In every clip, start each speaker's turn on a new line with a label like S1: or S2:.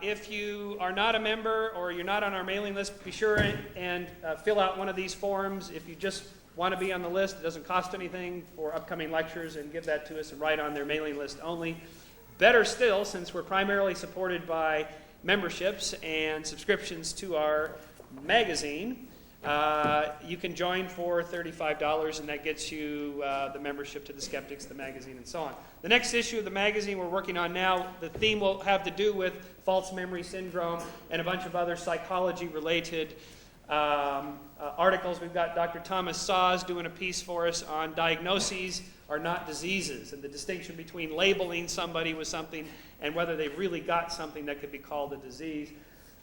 S1: If you are not a member or you're not on our mailing list, be sure and fill out one of these forms. If you just want to be on the list, it doesn't cost anything for upcoming lectures, and give that to us and write on their mailing list only. Better still, since we're primarily supported by memberships and subscriptions to our magazine, you can join for $35, and that gets you the membership to the Skeptics, the magazine, and so on. The next issue of the magazine we're working on now, the theme will have to do with false memory syndrome and a bunch of other psychology-related articles. We've got Dr. Thomas Sawes doing a piece for us on diagnoses are not diseases, and the distinction between labeling somebody with something and whether they've really got something that could be called a disease.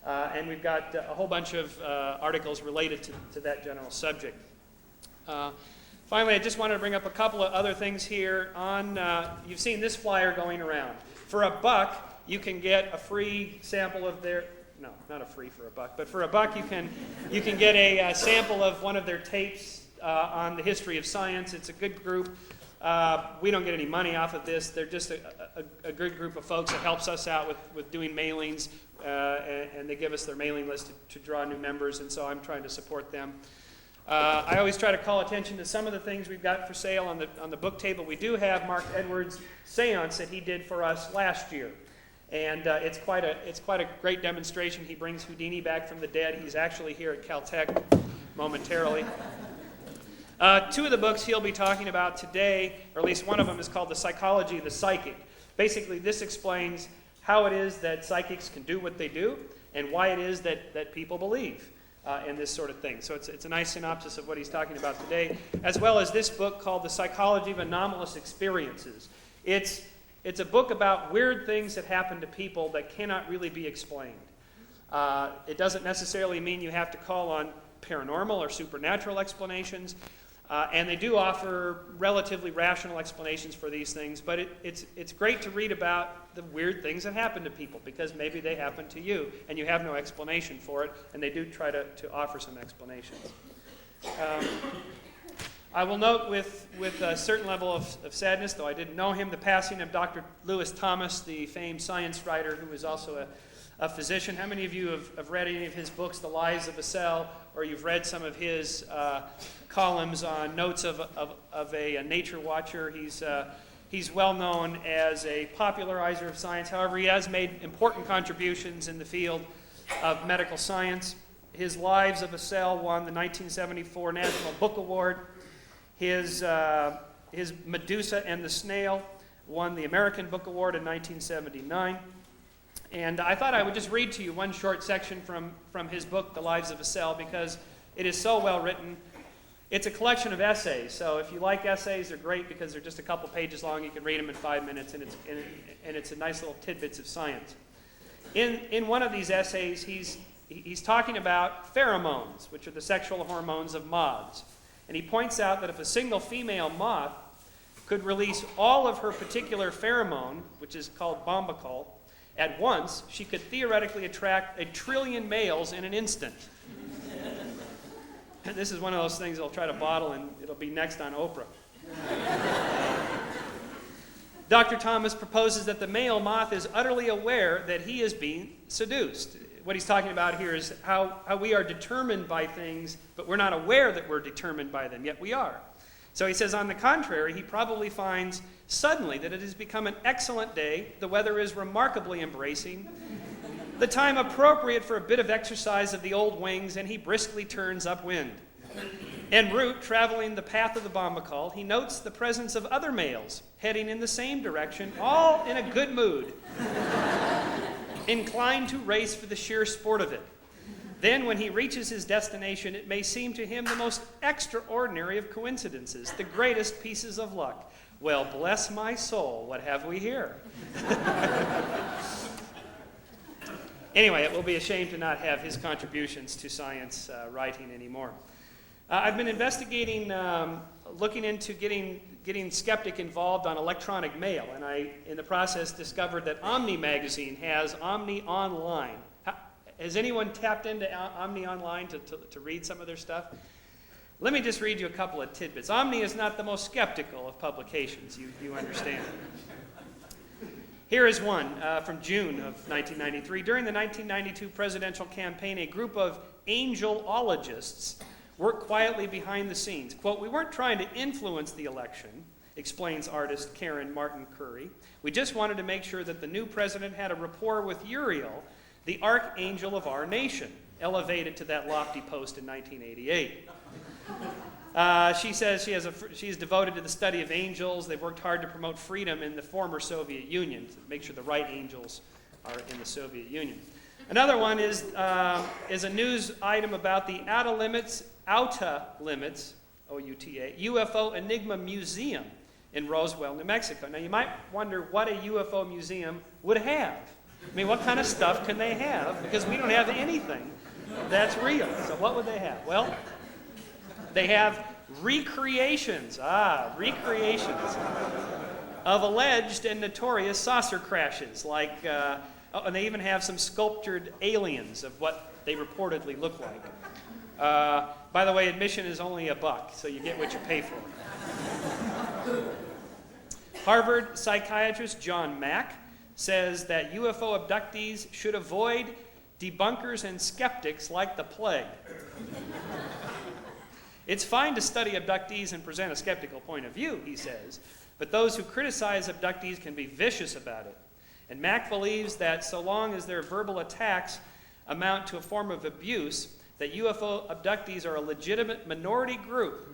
S1: And we've got a whole bunch of articles related to that general subject. Finally, I just wanted to bring up a couple of other things here. You've seen this flyer going around. For $1, you can get a free sample of their, no, not a free for $1, but for $1 you can get a sample of one of their tapes on the history of science. It's a good group. We don't get any money off of this. They're just a good group of folks that helps us out with doing mailings, and they give us their mailing list to draw new members, and so I'm trying to support them. I always try to call attention to some of the things we've got for sale on the book table. We do have Mark Edwards' seance that he did for us last year, and it's quite a great demonstration. He brings Houdini back from the dead. He's actually here at Caltech momentarily. Two of the books he'll be talking about today, or at least one of them, is called The Psychology of the Psychic. Basically, this explains how it is that psychics can do what they do and why it is that people believe in this sort of thing. So it's a nice synopsis of what he's talking about today, as well as this book called The Psychology of Anomalous Experiences. It's a book about weird things that happen to people that cannot really be explained. It doesn't necessarily mean you have to call on paranormal or supernatural explanations, and they do offer relatively rational explanations for these things, but it's great to read about the weird things that happen to people, because maybe they happen to you and you have no explanation for it, and they do try to offer some explanations. I will note with a certain level of sadness, though I didn't know him, the passing of Dr. Lewis Thomas, the famed science writer who was also a physician. How many of you have read any of his books, The Lies of a Cell, or you've read some of his columns on Notes of a Nature Watcher? He's well known as a popularizer of science. However, he has made important contributions in the field of medical science. His Lives of a Cell won the 1974 National Book Award. His Medusa and the Snail won the American Book Award in 1979. And I thought I would just read to you one short section from his book, The Lives of a Cell, because it is so well written. It's a collection of essays, so if you like essays, they're great because they're just a couple pages long. You can read them in 5 minutes, and it's a nice little tidbits of science. In one of these essays, he's talking about pheromones, which are the sexual hormones of moths. And he points out that if a single female moth could release all of her particular pheromone, which is called bombacol, at once, she could theoretically attract 1 trillion males in an instant. This is one of those things I'll try to bottle, and it'll be next on Oprah. Dr. Thomas proposes that the male moth is utterly aware that he is being seduced. What he's talking about here is how we are determined by things, but we're not aware that we're determined by them, yet we are. So he says, on the contrary, he probably finds suddenly that it has become an excellent day, the weather is remarkably embracing, the time appropriate for a bit of exercise of the old wings, and he briskly turns upwind. En route, traveling the path of the bombacol, he notes the presence of other males heading in the same direction, all in a good mood, inclined to race for the sheer sport of it. Then, when he reaches his destination, it may seem to him the most extraordinary of coincidences, the greatest pieces of luck. Well, bless my soul, what have we here? Anyway, it will be a shame to not have his contributions to science writing anymore. I've been investigating, looking into getting Skeptic involved on electronic mail, and I, in the process, discovered that Omni magazine has Omni Online. Has anyone tapped into Omni Online to read some of their stuff? Let me just read you a couple of tidbits. Omni is not the most skeptical of publications, you understand. Here is one from June of 1993. During the 1992 presidential campaign, a group of angelologists worked quietly behind the scenes. Quote, "We weren't trying to influence the election," explains artist Karen Martin Curry. "We just wanted to make sure that the new president had a rapport with Uriel, the archangel of our nation," elevated to that lofty post in 1988. She says she's devoted to the study of angels. They've worked hard to promote freedom in the former Soviet Union, to make sure the right angels are in the Soviet Union. Another one is a news item about the Outer Limits, O-U-T-A, UFO Enigma Museum in Roswell, New Mexico. Now, you might wonder what a UFO museum would have. I mean, what kind of stuff can they have? Because we don't have anything that's real. So what would they have? Well, they have recreations of alleged and notorious saucer crashes, and they even have some sculptured aliens of what they reportedly look like. By the way, admission is only $1, so you get what you pay for. Harvard psychiatrist John Mack says that UFO abductees should avoid debunkers and skeptics like the plague. "It's fine to study abductees and present a skeptical point of view," he says, "but those who criticize abductees can be vicious about it." And Mack believes that so long as their verbal attacks amount to a form of abuse, that UFO abductees are a legitimate minority group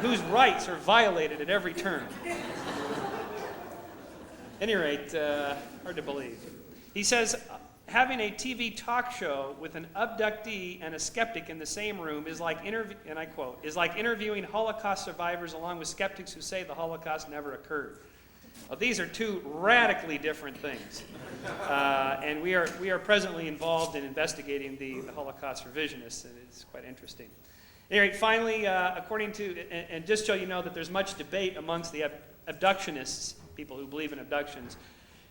S1: whose rights are violated at every turn. At any rate, hard to believe. He says, having a TV talk show with an abductee and a skeptic in the same room is like, and I quote, "is like interviewing Holocaust survivors along with skeptics who say the Holocaust never occurred." Well, these are two radically different things. And we are presently involved in investigating the Holocaust revisionists, and it's quite interesting. At any rate, finally, according to, and just so you know that there's much debate amongst the abductionists, people who believe in abductions,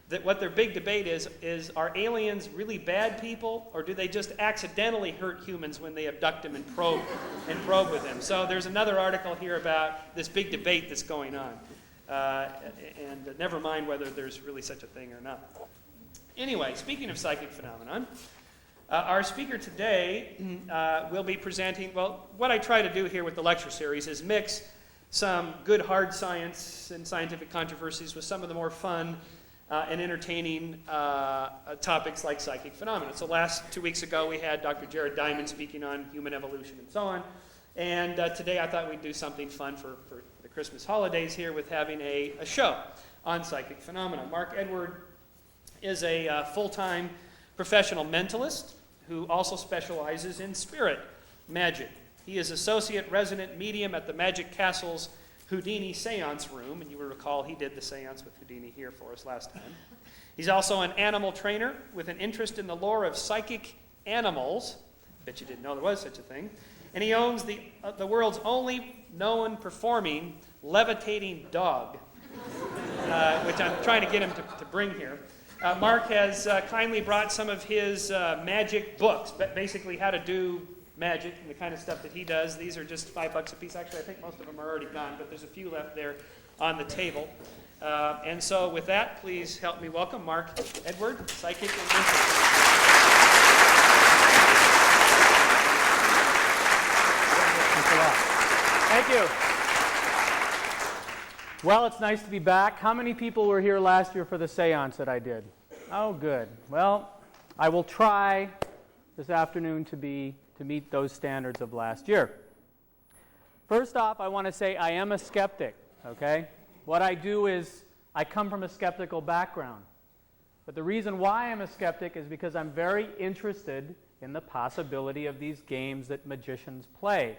S1: that what their big debate is are aliens really bad people, or do they just accidentally hurt humans when they abduct them and probe with them? So there's another article here about this big debate that's going on. And never mind whether there's really such a thing or not. Anyway, speaking of psychic phenomenon, our speaker today will be presenting, well, what I try to do here with the lecture series is mix some good hard science and scientific controversies with some of the more fun and entertaining topics like psychic phenomena. So 2 weeks ago we had Dr. Jared Diamond speaking on human evolution and so on. And today I thought we'd do something fun for the Christmas holidays here with having a show on psychic phenomena. Mark Edward is a full-time professional mentalist who also specializes in spirit magic. He is associate resident medium at the Magic Castle's Houdini Seance Room, and you will recall he did the seance with Houdini here for us last time. He's also an animal trainer with an interest in the lore of psychic animals. Bet you didn't know there was such a thing. And he owns the world's only known performing levitating dog, which I'm trying to get him to bring here. Mark has kindly brought some of his magic books, basically how to do magic and the kind of stuff that he does. These are just $5 a piece. Actually, I think most of them are already gone, but there's a few left there on the table. And so with that, please help me welcome Mark Edward, psychic and mentalist.
S2: Thanks a lot. Thank you. Well, it's nice to be back. How many people were here last year for the seance that I did? Oh, good. Well, I will try this afternoon to meet those standards of last year. First off, I want to say I am a skeptic, okay? What I do is I come from a skeptical background. But the reason why I'm a skeptic is because I'm very interested in the possibility of these games that magicians play.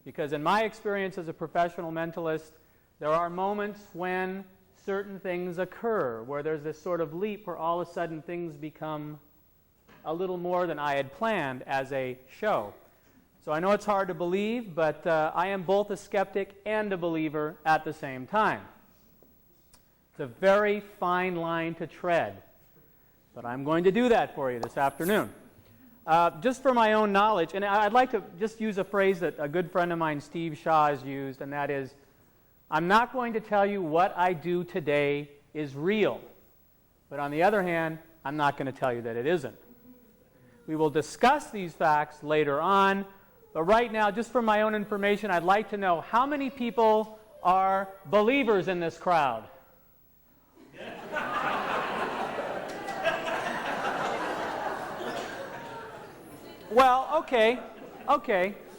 S2: Because in my experience as a professional mentalist, there are moments when certain things occur, where there's this sort of leap where all of a sudden things become a little more than I had planned as a show. So I know it's hard to believe, but I am both a skeptic and a believer at the same time. It's a very fine line to tread, but I'm going to do that for you this afternoon. Just for my own knowledge, and I'd like to just use a phrase that a good friend of mine, Steve Shaw, has used, and that is, I'm not going to tell you what I do today is real. But on the other hand, I'm not going to tell you that it isn't. We will discuss these facts later on, but right now, just for my own information, I'd like to know how many people are believers in this crowd? Well, okay,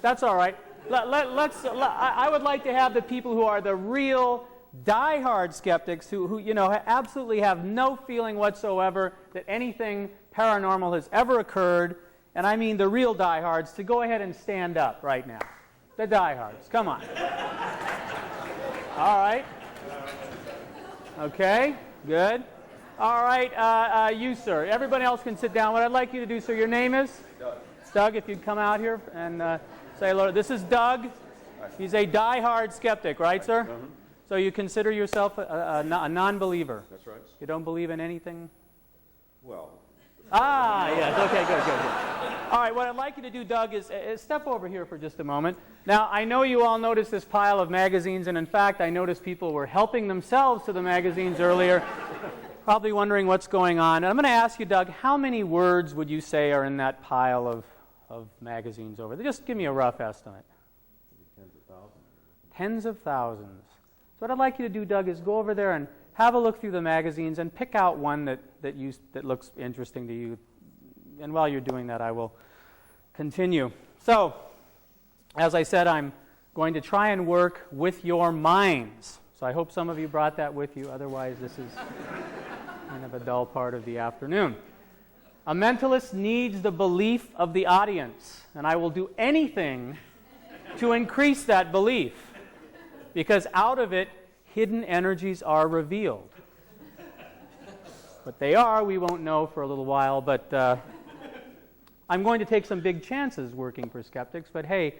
S2: that's all right. I would like to have the people who are the real die-hard skeptics who absolutely have no feeling whatsoever that anything paranormal has ever occurred, and I mean the real diehards, to go ahead and stand up right now. The diehards, come on. All right. Okay, good. All right, you, sir. Everybody else can sit down. What I'd like you to do, sir, your name is? Doug. Doug, if you'd come out here and say hello. This is Doug. He's a die-hard skeptic, right, sir? Uh-huh. So you consider yourself a non-believer? That's right. You don't believe in anything?
S3: Well.
S2: Yes. Okay, good. All right, what I'd like you to do, Doug, is step over here for just a moment. Now, I know you all noticed this pile of magazines, and in fact, I noticed people were helping themselves to the magazines earlier, probably wondering what's going on. And I'm going to ask you, Doug, how many words would you say are in that pile of magazines over there? Just give me a rough estimate.
S3: Tens of thousands.
S2: Tens of thousands. So what I'd like you to do, Doug, is go over there and have a look through the magazines and pick out one that looks interesting to you. And while you're doing that, I will continue. So, as I said, I'm going to try and work with your minds. So I hope some of you brought that with you. Otherwise, this is kind of a dull part of the afternoon. A mentalist needs the belief of the audience, and I will do anything to increase that belief, because out of it, hidden energies are revealed. What they are, we won't know for a little while, but I'm going to take some big chances working for Skeptics, but hey,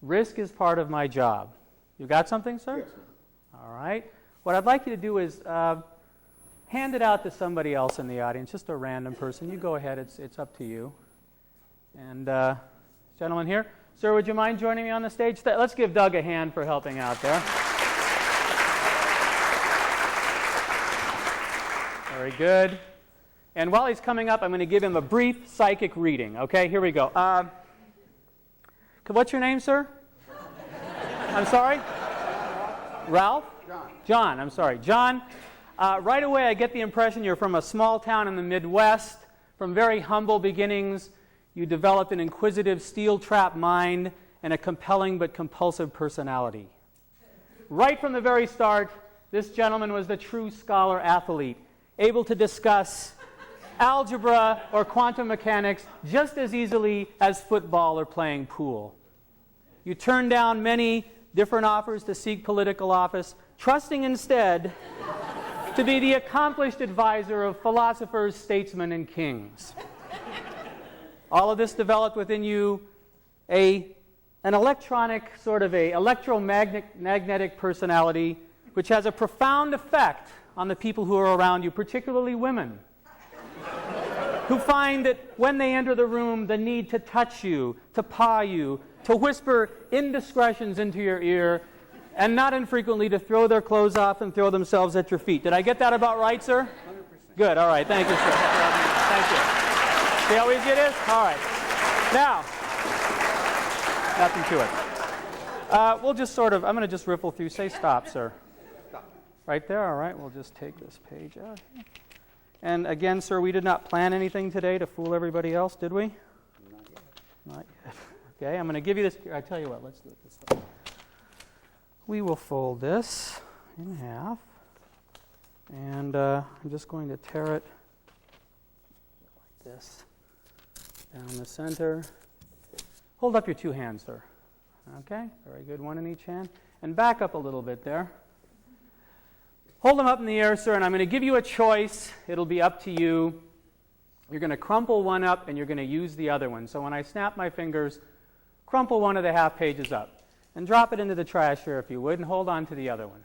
S2: risk is part of my job. You got something, sir?
S3: Yes, sir.
S2: All right. What I'd like you to do is hand it out to somebody else in the audience, just a random person. You go ahead. It's up to you. And gentleman here. Sir, would you mind joining me on the stage? Let's give Doug a hand for helping out there. Very good. And while he's coming up, I'm going to give him a brief psychic reading. Okay, here we go. What's your name, sir? I'm sorry? Ralph? John, I'm sorry. John, right away I get the impression you're from a small town in the Midwest. From very humble beginnings, you developed an inquisitive, steel-trap mind and a compelling but compulsive personality. Right from the very start, this gentleman was the true scholar-athlete, able to discuss algebra or quantum mechanics just as easily as football or playing pool. You turned down many different offers to seek political office, trusting instead to be the accomplished advisor of philosophers, statesmen, and kings. All of this developed within you an electronic, sort of a electromagnetic personality, which has a profound effect on the people who are around you, particularly women, who find that when they enter the room, the need to touch you, to paw you, to whisper indiscretions into your ear, and not infrequently to throw their clothes off and throw themselves at your feet. Did I get that about right, sir? 100%. Good, all right, thank you, sir. Thank you. See how easy it is? All right. Now, nothing to it. We'll just sort of, I'm going to just riffle through. Say stop, sir. Stop. Right there, all right. We'll just take this page out here. And again, sir, we did not plan anything today to fool everybody else, did we? Not yet. Not yet. Okay, I'm going to give you this. I tell you what, let's do it this way. We will fold this in half, and I'm just going to tear it like this down the center. Hold up your two hands, sir. Okay, very good. One in each hand. And back up a little bit there. Hold them up in the air, sir, and I'm going to give you a choice. It'll be up to you. You're going to crumple one up, and you're going to use the other one. So when I snap my fingers, crumple one of the half pages up. And drop it into the trash here, if you would, and hold on to the other one.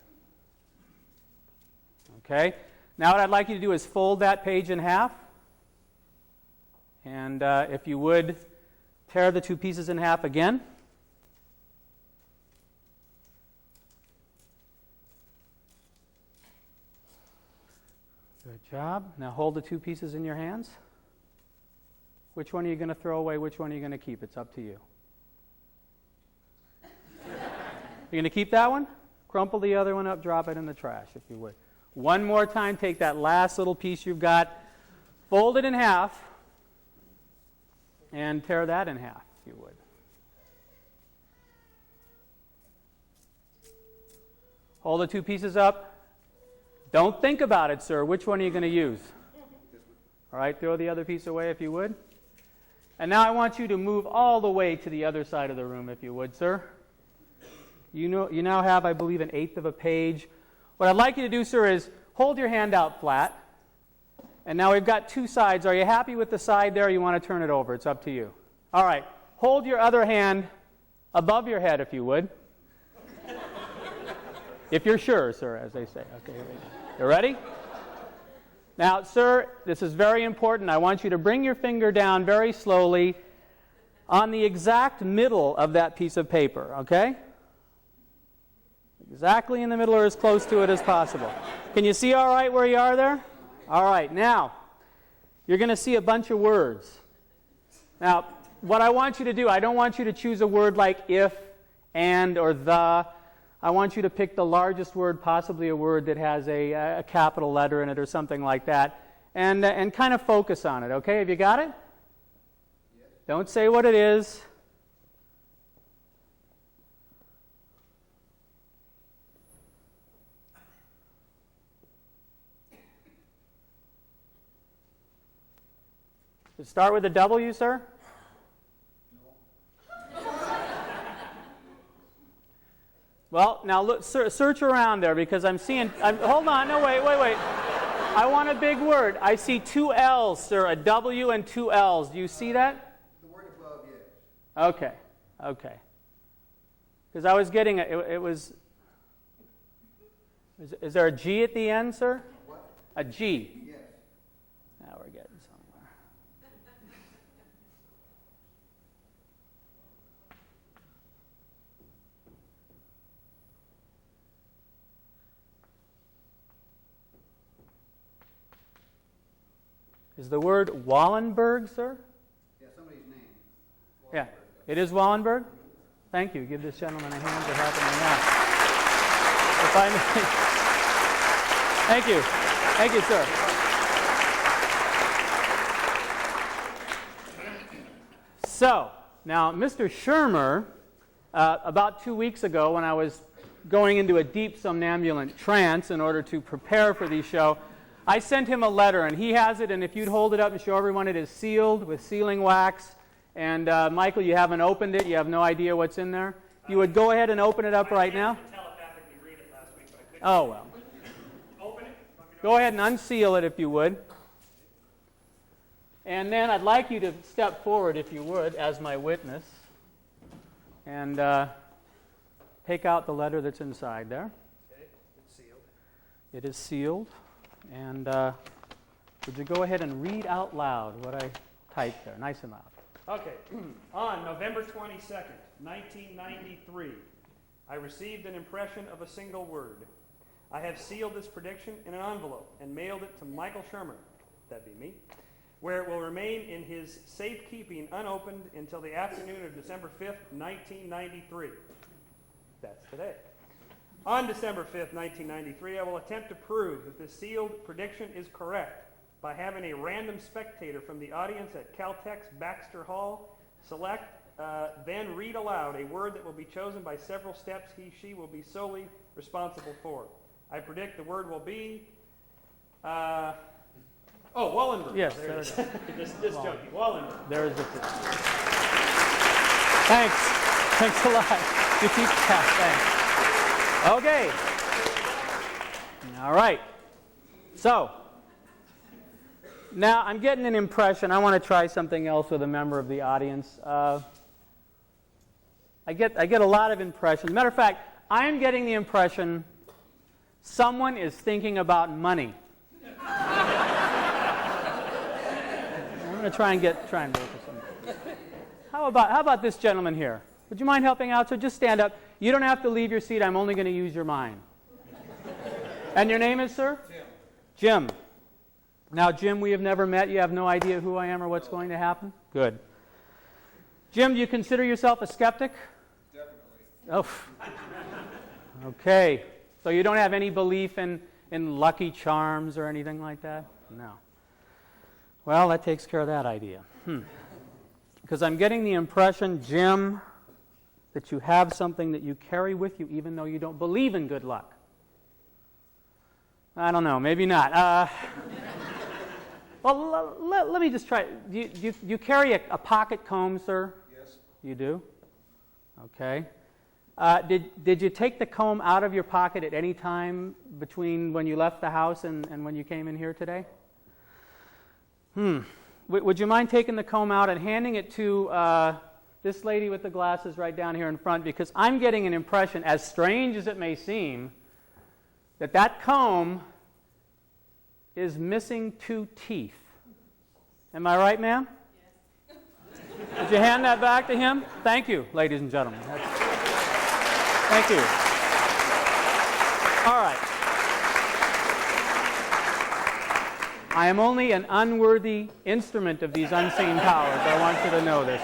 S2: Okay? Now what I'd like you to do is fold that page in half. And if you would, tear the two pieces in half again. Good job. Now hold the two pieces in your hands. Which one are you going to throw away? Which one are you going to keep? It's up to you. You're going to keep that one? Crumple the other one up, drop it in the trash, if you would. One more time, take that last little piece you've got, fold it in half, and tear that in half, if you would. Hold the two pieces up. Don't think about it, sir. Which one are you going to use? All right, throw the other piece away, if you would. And now I want you to move all the way to the other side of the room, if you would, sir. You now have, I believe, 1/8 of a page. What I'd like you to do, sir, is hold your hand out flat. And now we've got two sides. Are you happy with the side there, or you want to turn it over? It's up to you. All right. Hold your other hand above your head, if you would. If you're sure, sir, as they say. Okay, here we go. You ready? Now, sir, this is very important. I want you to bring your finger down very slowly on the exact middle of that piece of paper, okay? Exactly in the middle or as close to it as possible. Can you see all right where you are there? All right, now, you're going to see a bunch of words. Now, what I want you to do, I don't want you to choose a word like if, and, or the. I want you to pick the largest word, possibly a word that has a capital letter in it or something like that, and kind of focus on it, okay? Have you got it? Yes. Don't say what it is. Does it start with a W, sir? Well, now look, search around there because I'm seeing... hold on, no, wait. I want a big word. I see 2 L's, sir, a W and 2 L's. Do you see that?
S4: The word above, yes.
S2: Okay. Because I was getting... It was... Is there a G at the end, sir?
S4: What?
S2: A G.
S4: Yes.
S2: Now we're getting somewhere. Is the word Wallenberg, sir?
S4: Yeah, somebody's name.
S2: Yeah. It is Wallenberg? Thank you. Give this gentleman a hand for helping me out. If I may. Thank you. Thank you, sir. So, now, Mr. Shermer, about 2 weeks ago when I was going into a deep somnambulent trance in order to prepare for the show, I sent him a letter, and he has it, and if you'd hold it up and show everyone, it is sealed with sealing wax. And, Michael, you haven't opened it. You have no idea what's in there. You would go ahead and open it up right now?
S1: Telepathically read it last week, but I couldn't.
S2: Oh, well.
S1: Open it.
S2: Go ahead and unseal it if you would. And then I'd like you to step forward, if you would, as my witness. And take out the letter that's inside there.
S1: Okay, it's sealed.
S2: It is sealed. And would you go ahead and read out loud what I typed there, nice and loud.
S1: Okay. On November 22nd, 1993, I received an impression of a single word. I have sealed this prediction in an envelope and mailed it to Michael Shermer, that'd be me, where it will remain in his safekeeping unopened until the afternoon of December 5th, 1993. That's today. On December 5th, 1993, I will attempt to prove that this sealed prediction is correct by having a random spectator from the audience at Caltech's Baxter Hall select, then read aloud a word that will be chosen by several steps she will be solely responsible for. I predict the word will be... Wallenberg.
S2: Yes,
S1: there it is. this junkie, Wallenberg.
S2: There is the... Thanks. Thanks a lot. You keep that. Thanks. Okay. All right. So, now I'm getting an impression. I want to try something else with a member of the audience. I get a lot of impressions. Matter of fact, I am getting the impression someone is thinking about money. I'm going to try and work with something. How about this gentleman here? Would you mind helping out? So just stand up. You don't have to leave your seat. I'm only going to use your mind. And your name is, sir?
S4: Jim.
S2: Jim. Now, Jim, we have never met. You have no idea who I am or what's going to happen? Good. Jim, do you consider yourself a skeptic? Definitely. Oh. Okay. So you don't have any belief in lucky charms or anything like that? No. Well, that takes care of that idea. Because I'm getting the impression, Jim, that you have something that you carry with you even though you don't believe in good luck. I don't know, maybe not. Well, let me just try. Do you carry a pocket comb, sir? Yes. You do? Okay. Did you take the comb out of your pocket at any time between when you left the house and when you came in here today? Would you mind taking the comb out and handing it to this lady with the glasses right down here in front? Because I'm getting an impression, as strange as it may seem, that comb is missing 2 teeth. Am I right, ma'am? Yes. Would you hand that back to him? Thank you, ladies and gentlemen. Thank you. All right. I am only an unworthy instrument of these unseen powers. I want you to know this.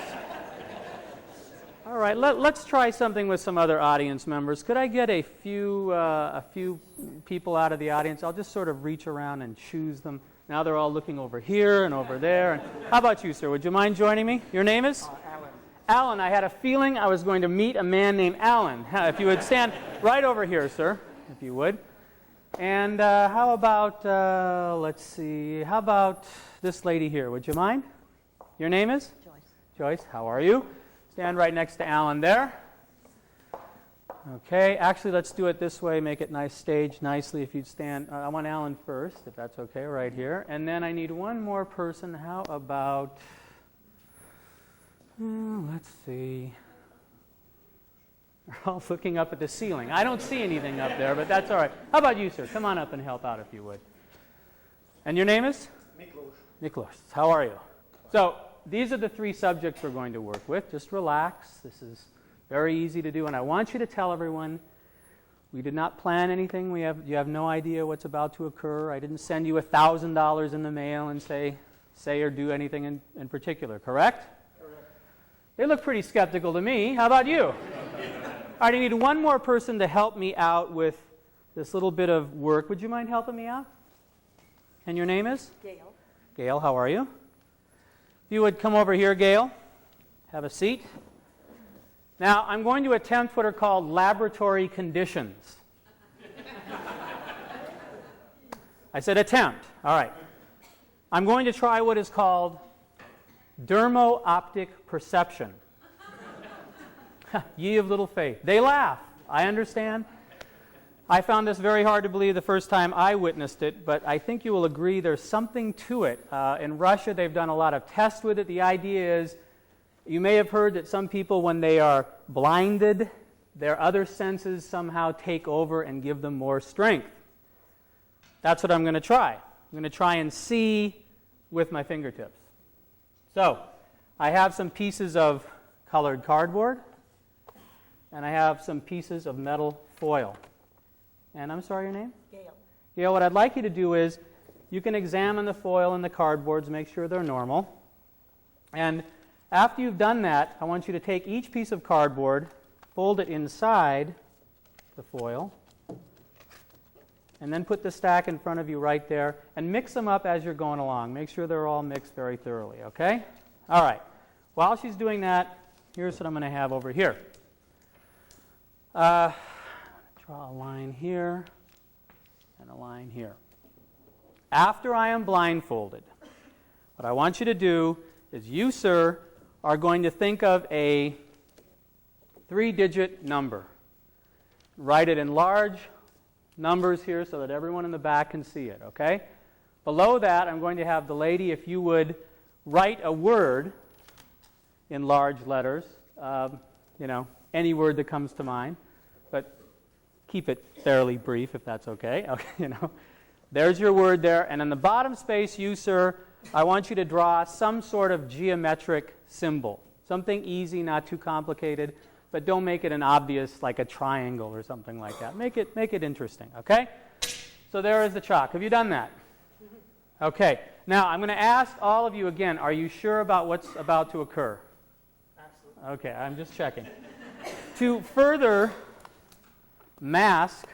S2: All right, let's try something with some other audience members. Could I get a few people out of the audience? I'll just sort of reach around and choose them. Now they're all looking over here and over there. And how about you, sir? Would you mind joining me? Your name is?
S4: Alan.
S2: Alan. I had a feeling I was going to meet a man named Alan. If you would stand right over here, sir, if you would. And how about, let's see, how about this lady here? Would you mind? Your name is?
S5: Joyce.
S2: Joyce, how are you? Stand right next to Alan there. Okay, actually, let's do it this way. Make it nice, staged nicely. If you'd stand, I want Alan first, if that's okay, right here. And then I need one more person. How about, let's see. They're all looking up at the ceiling. I don't see anything up there, but that's all right. How about you, sir? Come on up and help out if you would. And your name is? Miklos. Miklos. How are you? So, these are the 3 subjects we're going to work with. Just relax. This is very easy to do. And I want you to tell everyone, we did not plan anything. You have no idea what's about to occur. I didn't send you $1,000 in the mail and say or do anything in particular. Correct? Correct. They look pretty skeptical to me. How about you? All right, I need one more person to help me out with this little bit of work. Would you mind helping me out? And your name is?
S5: Gail.
S2: Gail, how are you? If you would come over here, Gail. Have a seat. Now, I'm going to attempt what are called laboratory conditions. I said attempt. All right. I'm going to try what is called dermo-optic perception. Ye of little faith. They laugh. I understand. I found this very hard to believe the first time I witnessed it, but I think you will agree there's something to it. In Russia, they've done a lot of tests with it. The idea is, you may have heard that some people, when they are blinded, their other senses somehow take over and give them more strength. That's what I'm going to try. I'm going to try and see with my fingertips. So, I have some pieces of colored cardboard, and I have some pieces of metal foil. And I'm sorry, your name?
S5: Gail.
S2: Gail, what I'd like you to do is, you can examine the foil and the cardboards, make sure they're normal. And after you've done that, I want you to take each piece of cardboard, fold it inside the foil, and then put the stack in front of you right there, and mix them up as you're going along. Make sure they're all mixed very thoroughly, okay? All right. While she's doing that, here's what I'm going to have over here. Draw a line here and a line here. After I am blindfolded, what I want you to do is you, sir, are going to think of a 3-digit number. Write it in large numbers here so that everyone in the back can see it, okay? Below that, I'm going to have the lady, if you would, write a word in large letters, any word that comes to mind, but keep it fairly brief if that's okay. There's your word there, and in the bottom space, you, sir, I want you to draw some sort of geometric symbol. Something easy, not too complicated, but don't make it an obvious, like a triangle or something like that. Make it interesting, okay? So there is the chalk. Have you done that? Okay. Now, I'm going to ask all of you again, are you sure about what's about to occur? Absolutely. Okay, I'm just checking. To further mask,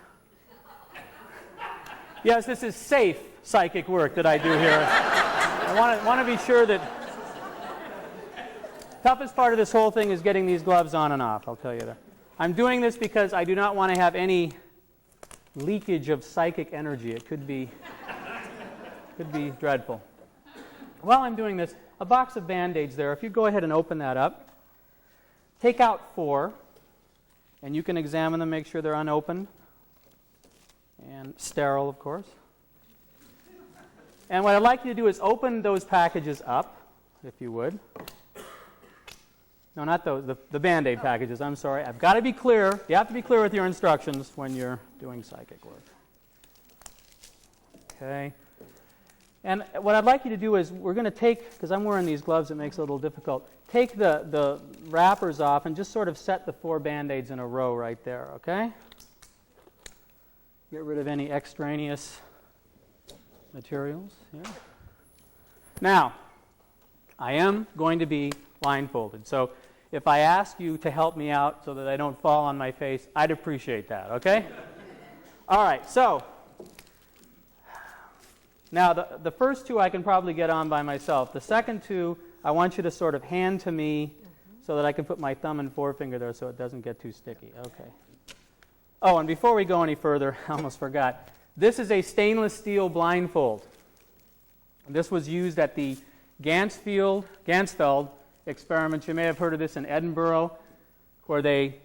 S2: yes, this is safe psychic work that I do here. I want to be sure that toughest part of this whole thing is getting these gloves on and off, I'll tell you that. I'm doing this because I do not want to have any leakage of psychic energy. It could be dreadful. While I'm doing this, a box of Band-Aids there. If you go ahead and open that up, take out 4, and you can examine them, make sure they're unopened and sterile, of course. And what I'd like you to do is open those packages up, if you would. No, not those, the Band-Aid packages, I'm sorry. I've got to be clear. You have to be clear with your instructions when you're doing psychic work. Okay. And what I'd like you to do is, we're going to take, because I'm wearing these gloves, it makes it a little difficult, take the wrappers off and just sort of set the 4 Band-Aids in a row right there, okay? Get rid of any extraneous materials here. Now, I am going to be blindfolded, so if I ask you to help me out so that I don't fall on my face, I'd appreciate that, okay? All right, so now the first 2 I can probably get on by myself. The second 2, I want you to sort of hand to me so that I can put my thumb and forefinger there so it doesn't get too sticky. Okay. Oh, and before we go any further, I almost forgot. This is a stainless steel blindfold. This was used at the Ganzfeld experiments. You may have heard of this in Edinburgh, where they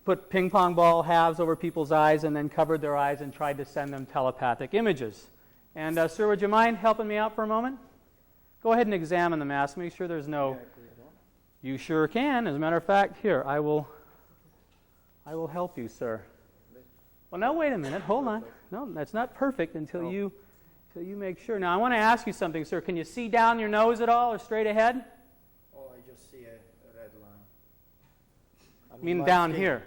S2: put ping pong ball halves over people's eyes and then covered their eyes and tried to send them telepathic images. And sir, would you mind helping me out for a moment? Go ahead and examine the mask. Make sure there's no... You sure can. As a matter of fact, here, I will help you, sir. Well, now, wait a minute. Hold on. No, that's not perfect until you make sure. Now, I want to ask you something, sir. Can you see down your nose at all or straight ahead?
S5: Oh, I just see a red line.
S2: I mean down here.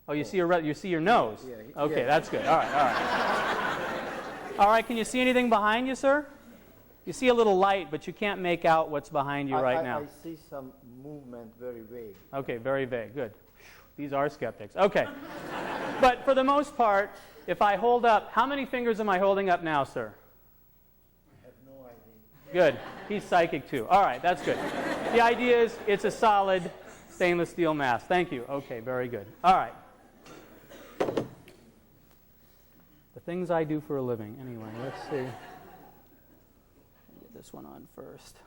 S2: Oh, you see you see your nose?
S5: Yeah.
S2: Okay,
S5: Yeah.
S2: that's good. All right, all right. All right, can you see anything behind you, sir? You see a little light, but you can't make out what's behind you right now.
S5: I see some movement, very vague.
S2: Okay, very vague. Good. These are skeptics. Okay. But for the most part, if I hold up, how many fingers am I holding up now, sir?
S5: I have no idea.
S2: Good. He's psychic too. All right, that's good. The idea is it's a solid stainless steel mask. Thank you. Okay, very good. All right. The things I do for a living. Anyway, let's see. Get this one on first.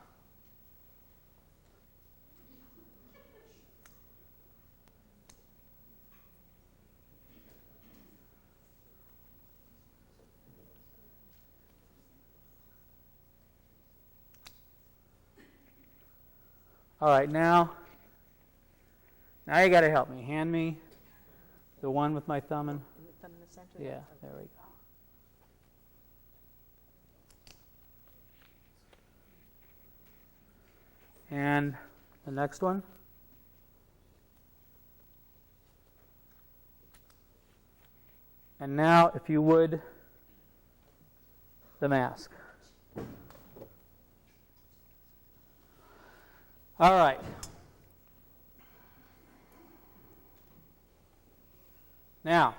S2: All right, now you got to help me. Hand me the one with my thumb in.
S6: Thumb in the center?
S2: Yeah, there we go. And the next one. And now, if you would, the mask. All right. Now,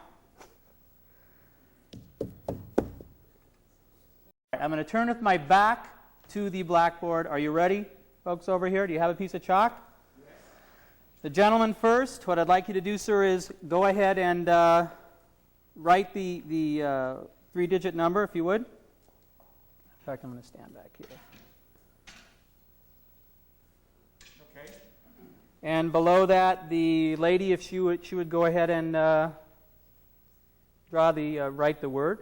S2: I'm going to turn with my back to the blackboard. Are you ready, folks over here? Do you have a piece of chalk? Yes. The gentleman first. What I'd like you to do, sir, is go ahead and write the 3-digit number, if you would. In fact, I'm going to stand back here. Okay. And below that, the lady, if she would go ahead and write the word.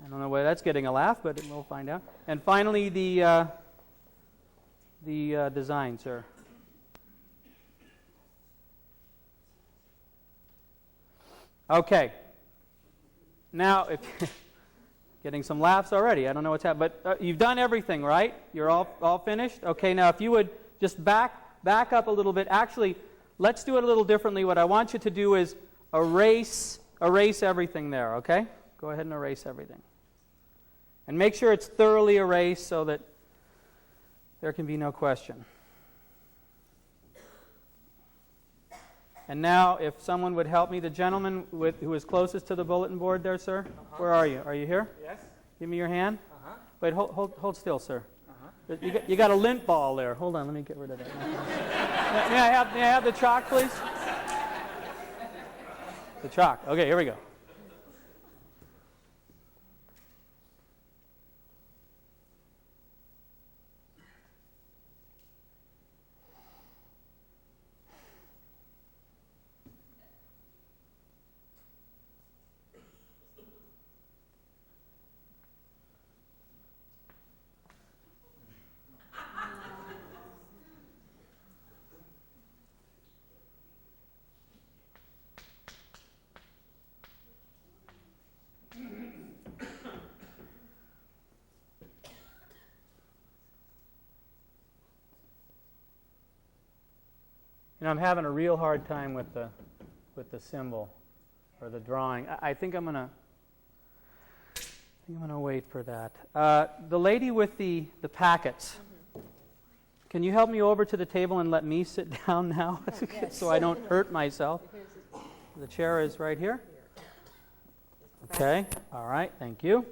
S2: I don't know why that's getting a laugh, but we'll find out. And finally, the design, sir. Okay. Now, if getting some laughs already. I don't know what's happening, but you've done everything, right? You're all finished. Okay. Now, if you would just back back up a little bit. Actually, let's do it a little differently. What I want you to do is erase everything there, okay? Go ahead and erase everything. And make sure it's thoroughly erased so that there can be no question. And now, if someone would help me, the gentleman who is closest to the bulletin board there, sir. Where are you? Are you here?
S5: Yes.
S2: Give me your hand. Wait, hold still, sir. You got a lint ball there. Hold on, let me get rid of that. May I have the chalk, please? The chalk. Okay, here we go. You know, I'm having a real hard time with the symbol or the drawing. I think I'm gonna wait for that. The lady with the packets. Can you help me over to the table and let me sit down now so I don't hurt myself? The chair is right here. Okay. All right. Thank you.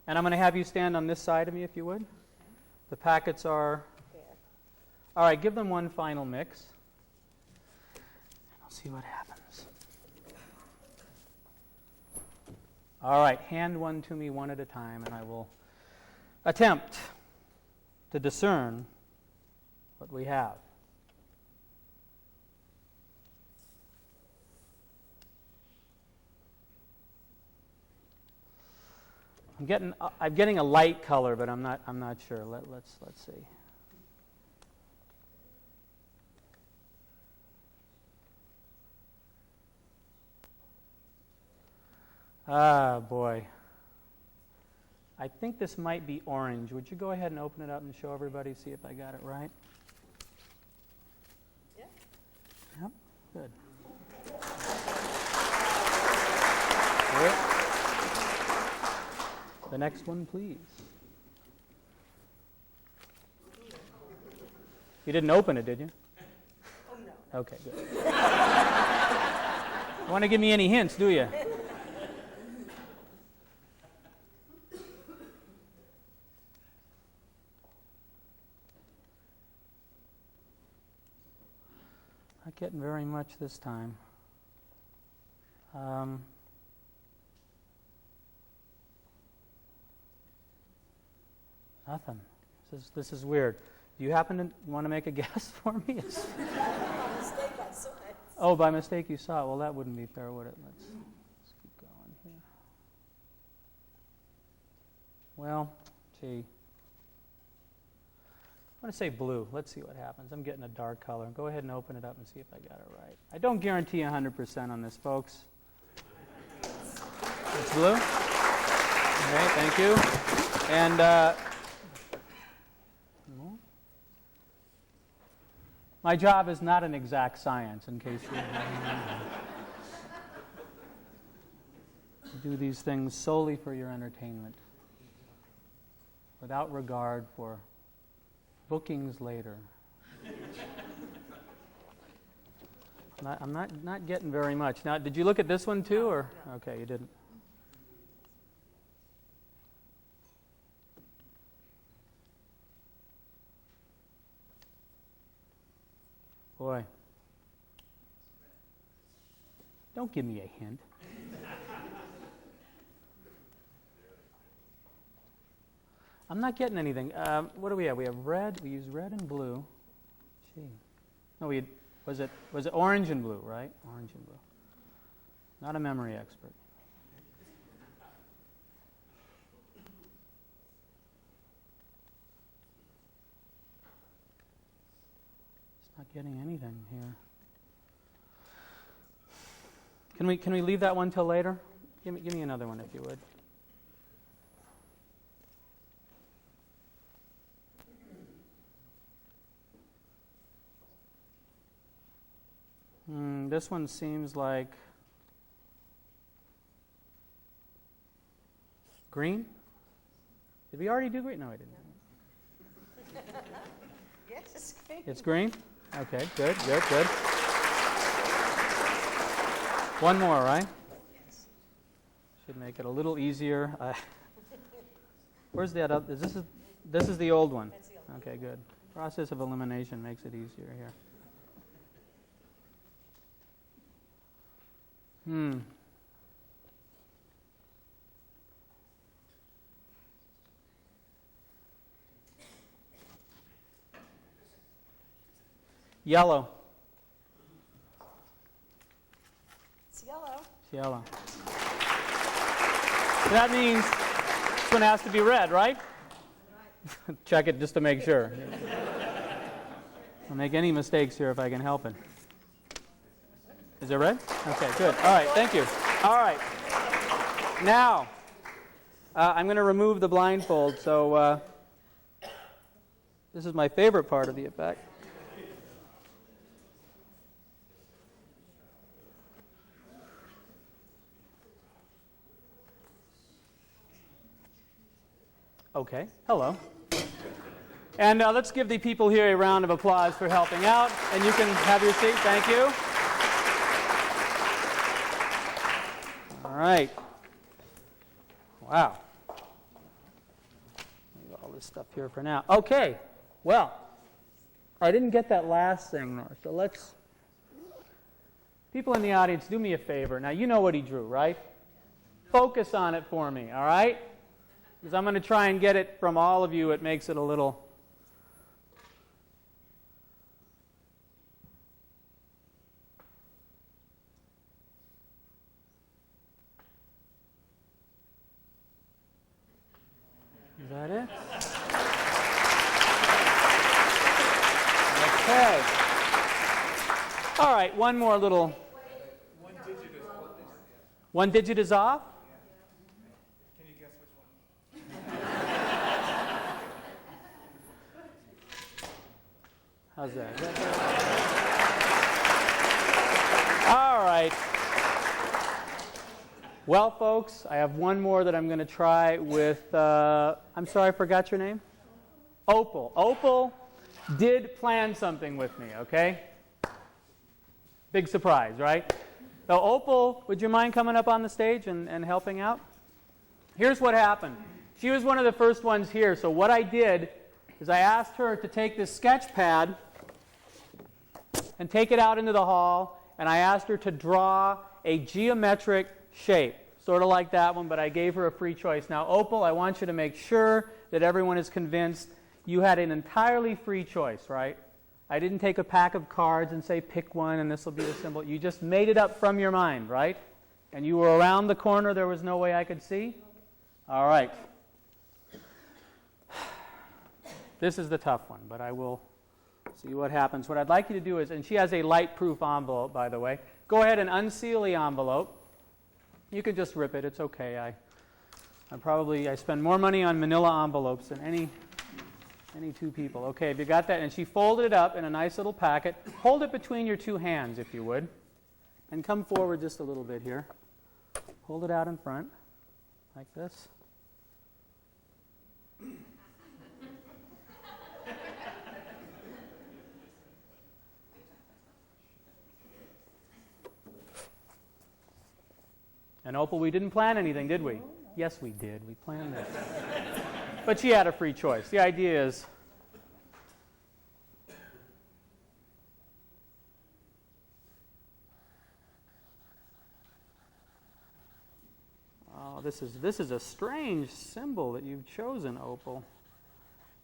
S2: And I'm going to have you stand on this side of me, if you would. The packets are. All right, give them one final mix. I'll see what happens. All right, hand one to me one at a time, and I will attempt to discern what we have. I'm getting a light color, but I'm not sure. Let's see. Ah, boy. I think this might be orange. Would you go ahead and open it up and show everybody, see if I got it right? Yeah. Yep, good. Good. The next one, please. You didn't open it, did you? Oh, no. Okay, good. You want to give me any hints, do you? Not getting very much this time. Nothing. This is weird. Do you happen to want to make a guess for me?
S6: By mistake, I saw it.
S2: Oh, by mistake you saw it. Well, that wouldn't be fair, would it? Let's keep going here. Well, gee. I'm going to say blue. Let's see what happens. I'm getting a dark color. Go ahead and open it up and see if I got it right. I don't guarantee 100% on this, folks. It's blue? Okay, thank you. And my job is not an exact science, in case you do these things solely for your entertainment, without regard for bookings later. I'm not getting very much. Now, did you look at this one too, or okay, you didn't? Boy, don't give me a hint. I'm not getting anything. What do we have? We have red. We use red and blue. Gee, no, was it orange and blue, right? Orange and blue. Not a memory expert. Not getting anything here. Can we leave that one till later? Give me another one if you would. This one seems like green. Did we already do green? No, I didn't.
S6: Yes, it's great.
S2: It's green? Okay, good. One more, right?
S6: Yes.
S2: Should make it a little easier. Where's the other? This is the old one.
S6: That's the old
S2: Okay, good. Process of elimination makes it easier here. Yellow.
S6: It's yellow.
S2: It's yellow. So that means this one has to be red, right? Check it just to make sure. I'll make any mistakes here if I can help it. Is it red? Okay, good. All right, thank you. All right. Now, I'm going to remove the blindfold. So this is my favorite part of the effect. Okay, hello. And let's give the people here a round of applause for helping out. And you can have your seat. Thank you. All right. Wow. Leave all this stuff here for now. Okay. Well, I didn't get that last thing, though. So let's... People in the audience, do me a favor. Now, you know what he drew, right? Focus on it for me, all right? Because I'm going to try and get it from all of you. It makes it a little... Is that it? Okay. All right, one more little... One digit is off? How's that? All right. Well, folks, I have one more that I'm going to try with, I'm sorry, I forgot your name? Opal. Opal did plan something with me, okay? Big surprise, right? So, Opal, would you mind coming up on the stage and helping out? Here's what happened. She was one of the first ones here, so what I did is I asked her to take this sketch pad and take it out into the hall, and I asked her to draw a geometric shape, sort of like that one, but I gave her a free choice. Now, Opal, I want you to make sure that everyone is convinced you had an entirely free choice, right? I didn't take a pack of cards and say, pick one, and this will be the symbol. You just made it up from your mind, right? And you were around the corner. There was no way I could see? All right. This is the tough one, but I will see what happens. What I'd like you to do is, and she has a light-proof envelope, by the way. Go ahead and unseal the envelope. You can just rip it. It's okay. I spend more money on manila envelopes than any two people. Okay, have you got that? And she folded it up in a nice little packet. Hold it between your two hands, if you would. And come forward just a little bit here. Hold it out in front, like this. And Opal, we didn't plan anything, did we? Yes, we did. We planned this. But she had a free choice. The idea is, oh, this is a strange symbol that you've chosen, Opal.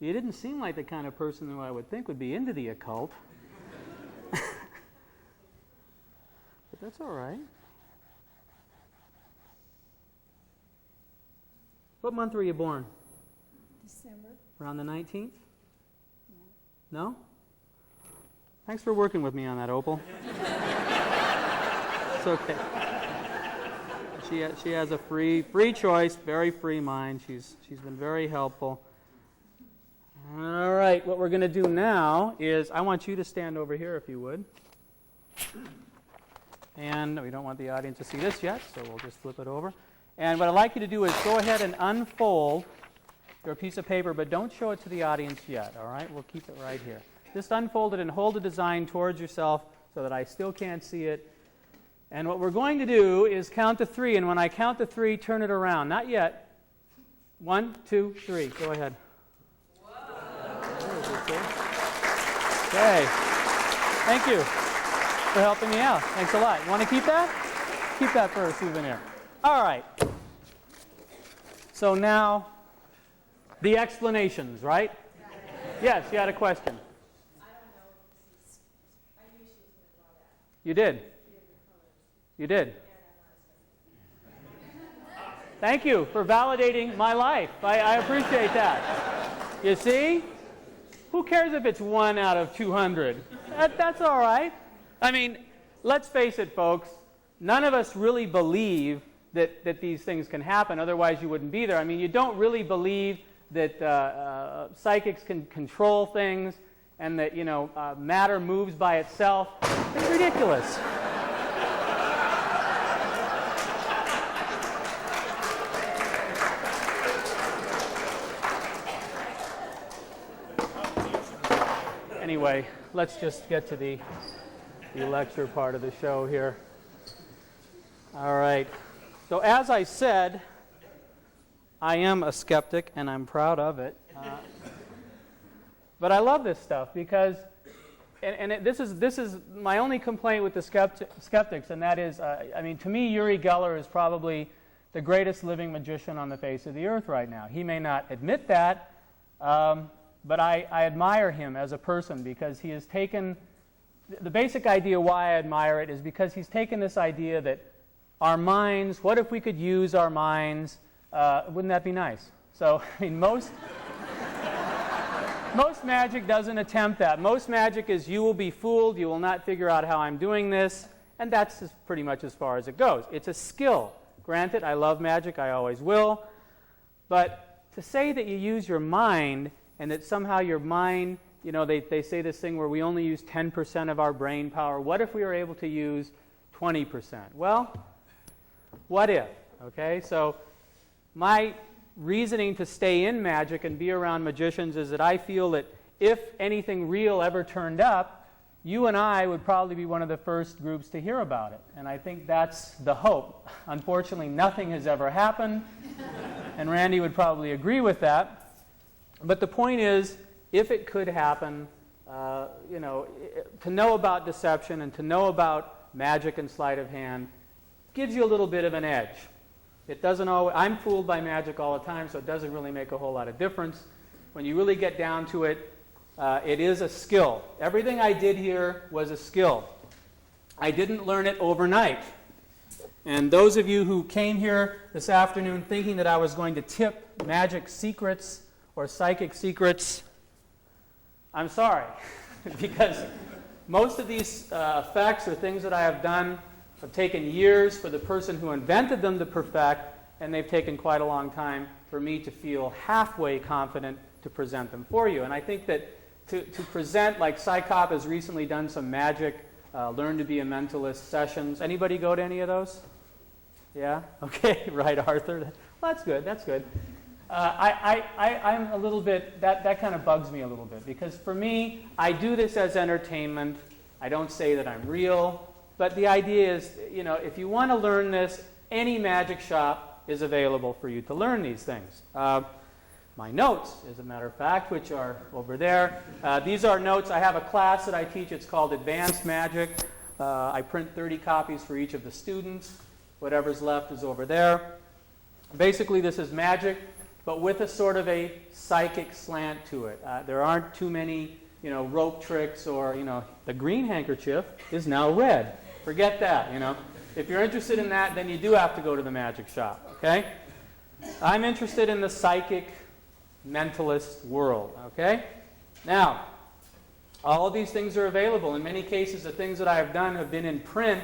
S2: You didn't seem like the kind of person who I would think would be into the occult. But that's all right. What month were you born?
S6: December.
S2: Around the 19th? No? Thanks for working with me on that, Opal. It's okay. She has a free choice, very free mind. She's been very helpful. All right, what we're going to do now is I want you to stand over here if you would. And we don't want the audience to see this yet, so we'll just flip it over. And what I'd like you to do is go ahead and unfold your piece of paper, but don't show it to the audience yet, all right? We'll keep it right here. Just unfold it and hold the design towards yourself so that I still can't see it. And what we're going to do is count to 3, and when I count to 3, turn it around. Not yet. 1, 2, 3. Go ahead. Okay. Thank you for helping me out. Thanks a lot. You want to keep that? Keep that for a souvenir. All right. So now, the explanations, right? Yes, you had a question.
S7: I don't know. I knew she was going to draw that.
S2: You did. You did. Thank you for validating my life. I appreciate that. You see? Who cares if it's 1 out of 200? That's all right. I mean, let's face it, folks. None of us really believe that these things can happen. Otherwise, you wouldn't be there. I mean, you don't really believe that psychics can control things and that, matter moves by itself. It's ridiculous. Anyway, let's just get to the lecture part of the show here. All right. So as I said, I am a skeptic, and I'm proud of it. But I love this stuff because, this is my only complaint with the skeptics, and that is, to me, Uri Geller is probably the greatest living magician on the face of the earth right now. He may not admit that, but I admire him as a person because he has taken, the basic idea why I admire it is because he's taken this idea that our minds, what if we could use our minds? Wouldn't that be nice? So, most magic doesn't attempt that. Most magic is you will be fooled, you will not figure out how I'm doing this, and that's pretty much as far as it goes. It's a skill. Granted, I love magic, I always will, but to say that you use your mind and that somehow your mind, they say this thing where we only use 10% of our brain power. What if we were able to use 20%? Well, what if? Okay, so my reasoning to stay in magic and be around magicians is that I feel that if anything real ever turned up, you and I would probably be one of the first groups to hear about it. And I think that's the hope. Unfortunately, nothing has ever happened, and Randy would probably agree with that. But the point is, if it could happen, to know about deception and to know about magic and sleight of hand gives you a little bit of an edge. It doesn't always, I'm fooled by magic all the time, so it doesn't really make a whole lot of difference. When you really get down to it, it is a skill. Everything I did here was a skill. I didn't learn it overnight. And those of you who came here this afternoon thinking that I was going to tip magic secrets or psychic secrets, I'm sorry. Because most of these effects or things that I have done have taken years for the person who invented them to perfect, and they've taken quite a long time for me to feel halfway confident to present them for you. And I think that to present, like Psychop has recently done some magic, learn to be a mentalist sessions. Anybody go to any of those? Yeah? Okay, right, Arthur. Well, that's good, that's good. I'm a little bit, that kind of bugs me a little bit, because for me, I do this as entertainment. I don't say that I'm real, but the idea is, if you want to learn this, any magic shop is available for you to learn these things. My notes, as a matter of fact, which are over there. These are notes. I have a class that I teach. It's called Advanced Magic. I print 30 copies for each of the students. Whatever's left is over there. Basically, this is magic, but with a sort of a psychic slant to it. There aren't too many, rope tricks or, the green handkerchief is now red. Forget that, If you're interested in that, then you do have to go to the magic shop, okay? I'm interested in the psychic mentalist world, okay? Now, all of these things are available. In many cases, the things that I have done have been in print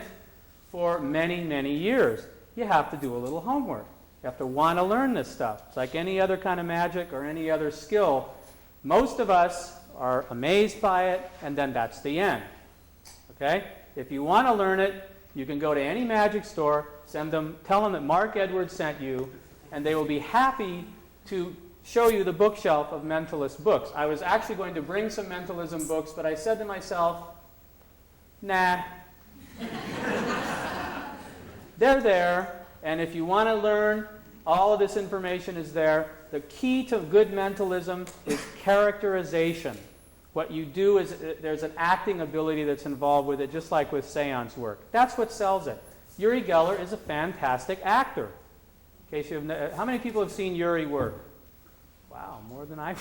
S2: for many, many years. You have to do a little homework. You have to want to learn this stuff. It's like any other kind of magic or any other skill. Most of us are amazed by it, and then that's the end. Okay? If you want to learn it, You can go to any magic store, tell them that Mark Edwards sent you, and they will be happy to show you the bookshelf of mentalist books. I was actually going to bring some mentalism books, but I said to myself, nah. They're there, and if you want to learn, all of this information is there. The key to good mentalism is characterization. What you do is there's an acting ability that's involved with it, just like with seance work. That's what sells it. Uri Geller is a fantastic actor. In case how many people have seen Uri work? Wow, more than I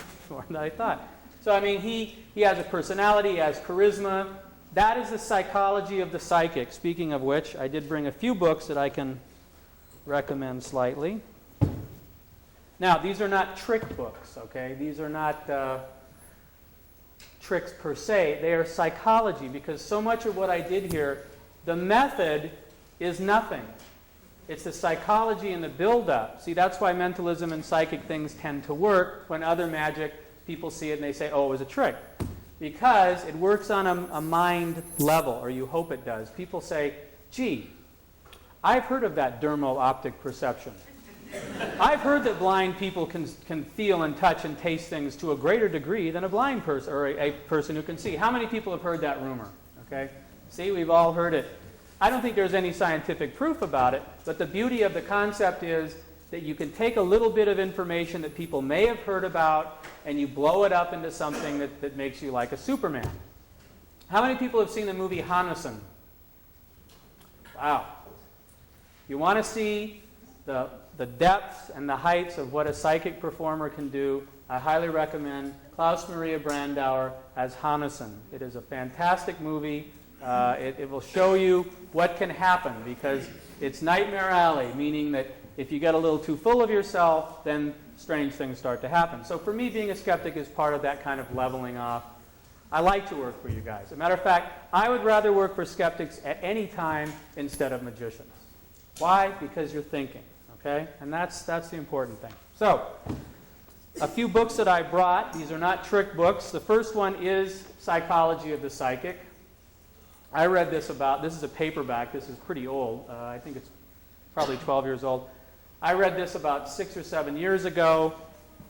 S2: thought. So I mean, he has a personality, he has charisma. That is the psychology of the psychic. Speaking of which, I did bring a few books that I can recommend slightly. Now, these are not trick books, okay? These are not tricks per se. They are psychology, because so much of what I did here, the method is nothing. It's the psychology and the build-up. See, that's why mentalism and psychic things tend to work. When other magic, people see it and they say, oh, it was a trick. Because it works on a mind level, or you hope it does. People say, gee, I've heard of that dermo-optic perception. I've heard that blind people can feel and touch and taste things to a greater degree than a blind person or a person who can see. How many people have heard that rumor? Okay? See, we've all heard it. I don't think there's any scientific proof about it, but the beauty of the concept is that you can take a little bit of information that people may have heard about and you blow it up into something that makes you like a Superman. How many people have seen the movie Hanussen? Wow. You want to see the depths and the heights of what a psychic performer can do, I highly recommend Klaus Maria Brandauer as Hanussen. It is a fantastic movie. It will show you what can happen, because it's Nightmare Alley, meaning that if you get a little too full of yourself, then strange things start to happen. So for me, being a skeptic is part of that kind of leveling off. I like to work for you guys. As a matter of fact, I would rather work for skeptics at any time instead of magicians. Why? Because you're thinking. Okay? And that's the important thing. So, a few books that I brought. These are not trick books. The first one is Psychology of the Psychic. I read this is a paperback. This is pretty old. I think it's probably 12 years old. I read this about 6 or 7 years ago,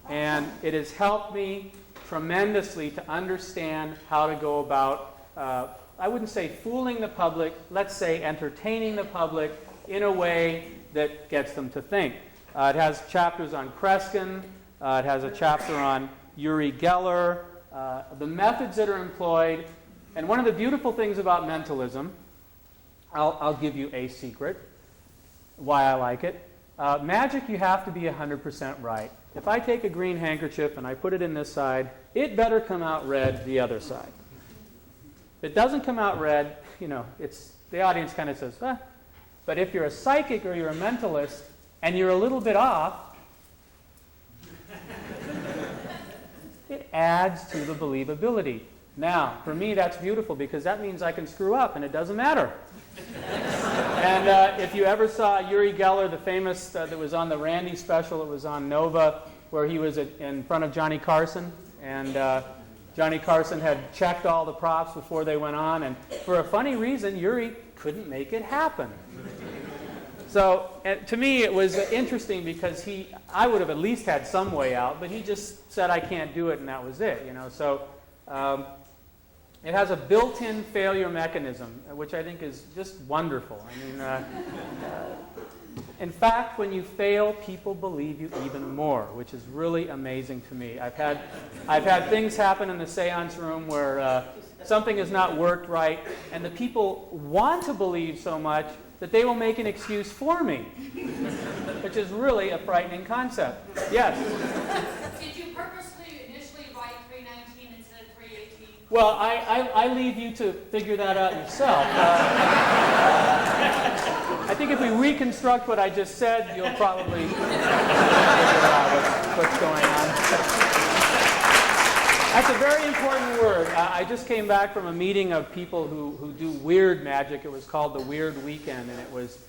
S2: and it has helped me tremendously to understand how to go about, I wouldn't say fooling the public, let's say entertaining the public in a way that gets them to think. It has chapters on Kreskin. It has a chapter on Uri Geller, the methods that are employed. And one of the beautiful things about mentalism, I'll give you a secret, why I like it. Magic, you have to be 100% right. If I take a green handkerchief and I put it in this side, it better come out red the other side. If it doesn't come out red, the audience kind of says, ah. But if you're a psychic or you're a mentalist and you're a little bit off, it adds to the believability. Now, for me, that's beautiful, because that means I can screw up and it doesn't matter. And if you ever saw Uri Geller, the famous, that was on the Randy special, it was on Nova, where he was in front of Johnny Carson, and Johnny Carson had checked all the props before they went on, and for a funny reason, Uri couldn't make it happen. So to me, it was interesting, because I would have at least had some way out, but he just said, I can't do it, and that was it. So it has a built-in failure mechanism, which I think is just wonderful. I mean, in fact, when you fail, people believe you even more, which is really amazing to me. I've had things happen in the seance room where something has not worked right, and the people want to believe so much that they will make an excuse for me, which is really a frightening concept. Yes?
S7: Did you purposely initially write 319 instead of 318?
S2: Well, I leave you to figure that out yourself. I think if we reconstruct what I just said, you'll probably figure out what's going on. That's a very important word. I just came back from a meeting of people who do weird magic. It was called the Weird Weekend, and it was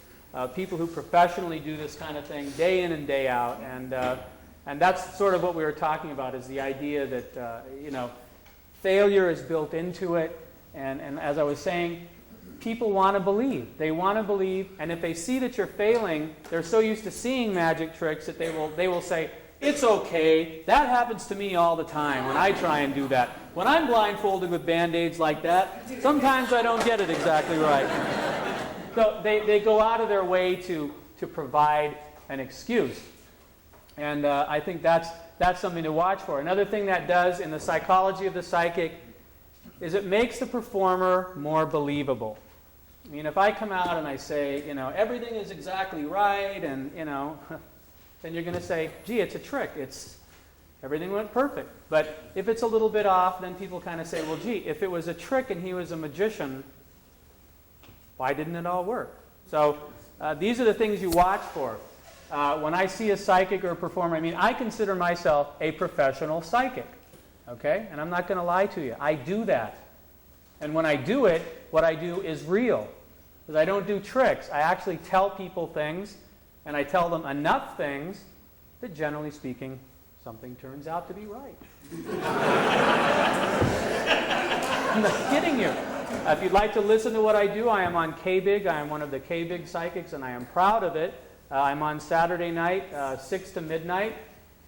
S2: people who professionally do this kind of thing day in and day out. And that's sort of what we were talking about, is the idea that failure is built into it. And as I was saying, people want to believe. They want to believe, and if they see that you're failing, they're so used to seeing magic tricks that they will say, it's okay, that happens to me all the time when I try and do that. When I'm blindfolded with Band-Aids like that, sometimes I don't get it exactly right. So they go out of their way to provide an excuse. And I think that's something to watch for. Another thing that does in the psychology of the psychic is it makes the performer more believable. I mean, if I come out and I say, everything is exactly right, and, then you're going to say, gee, it's a trick. Everything went perfect. But if it's a little bit off, then people kind of say, well, gee, if it was a trick and he was a magician, why didn't it all work? So these are the things you watch for. When I see a psychic or a performer, I consider myself a professional psychic. Okay? And I'm not going to lie to you. I do that. And when I do it, what I do is real. Because I don't do tricks. I actually tell people things, and I tell them enough things that, generally speaking, something turns out to be right. I'm not kidding you. If you'd like to listen to what I do, I am on K-Big. I am one of the K-Big psychics, and I am proud of it. I'm on Saturday night, 6 to midnight.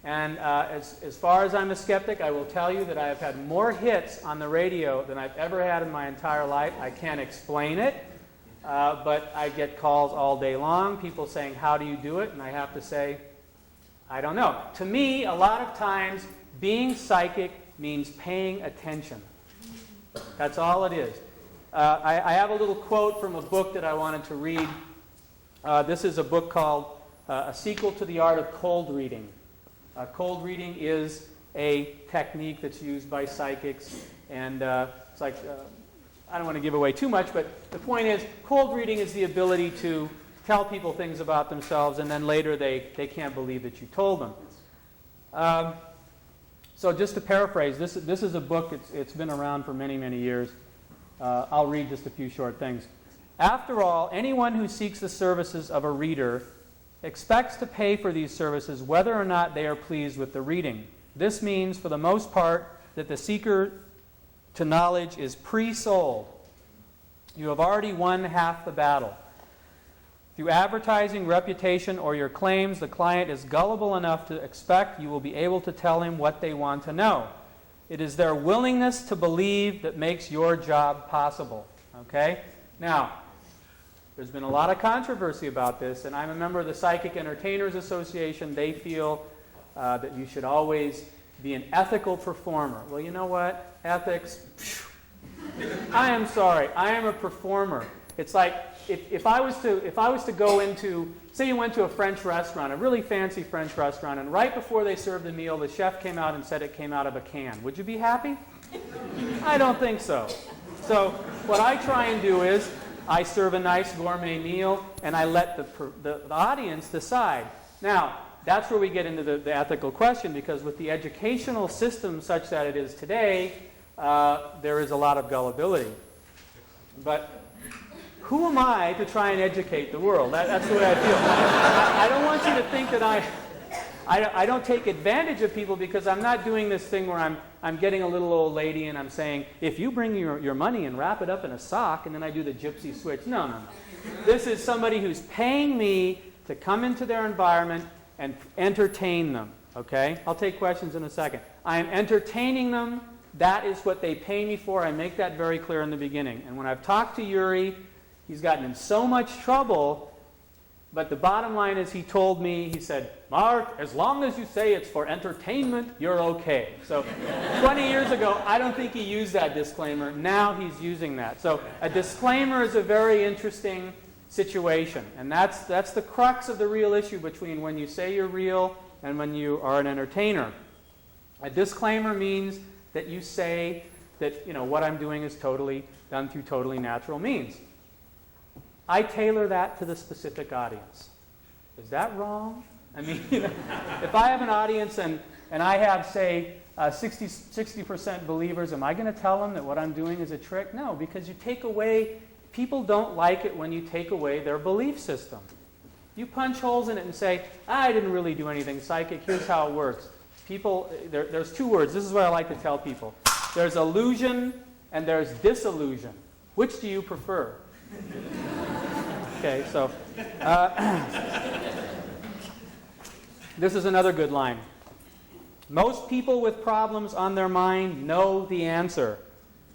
S2: And as far as I'm a skeptic, I will tell you that I have had more hits on the radio than I've ever had in my entire life. I can't explain it, but I get calls all day long, people saying, how do you do it? And I have to say, I don't know. To me, a lot of times, being psychic means paying attention. That's all it is. I have a little quote from a book that I wanted to read. This is a book called A Sequel to the Art of Cold Reading. Cold reading is a technique that's used by psychics, and it's like, I don't want to give away too much, but the point is, cold reading is the ability to tell people things about themselves, and then later they can't believe that you told them. So just to paraphrase, this is a book, it's been around for many, many years. I'll read just a few short things. After all, anyone who seeks the services of a reader expects to pay for these services whether or not they are pleased with the reading. This means, for the most part, that the seeker to knowledge is pre-sold. You have already won half the battle. Through advertising, reputation, or your claims, the client is gullible enough to expect you will be able to tell him what they want to know. It is their willingness to believe that makes your job possible. Okay? Now, there's been a lot of controversy about this, and I'm a member of the Psychic Entertainers Association. They feel that you should always be an ethical performer. Well, you know what? Ethics, I am sorry. I am a performer. It's like if I was to go into, say you went to a French restaurant, a really fancy French restaurant, and right before they served the meal, the chef came out and said it came out of a can. Would you be happy? I don't think so. So what I try and do is I serve a nice gourmet meal, and I let the audience decide. Now, that's where we get into the ethical question, because with the educational system such that it is today, there is a lot of gullibility. But who am I to try and educate the world? That's the way I feel. I don't want you to think that I don't take advantage of people, because I'm not doing this thing where I'm getting a little old lady and I'm saying, if you bring your money and wrap it up in a sock, and then I do the gypsy switch. No. This is somebody who's paying me to come into their environment and entertain them. Okay? I'll take questions in a second. I am entertaining them. That is what they pay me for. I make that very clear in the beginning. And when I've talked to Yuri, he's gotten in so much trouble. But the bottom line is, he told me, he said, Mark, as long as you say it's for entertainment, you're okay. So 20 years ago, I don't think he used that disclaimer. Now he's using that. So a disclaimer is a very interesting situation. And that's the crux of the real issue between when you say you're real and when you are an entertainer. A disclaimer means that you say that, what I'm doing is totally done through totally natural means. I tailor that to the specific audience. Is that wrong? I mean, if I have an audience and I have, say, 60% believers, am I going to tell them that what I'm doing is a trick? No, because you take away, people don't like it when you take away their belief system. You punch holes in it and say, I didn't really do anything psychic, here's how it works. People, there's two words, this is what I like to tell people. There's illusion and there's disillusion. Which do you prefer? Okay, so this is another good line. Most people with problems on their mind know the answer,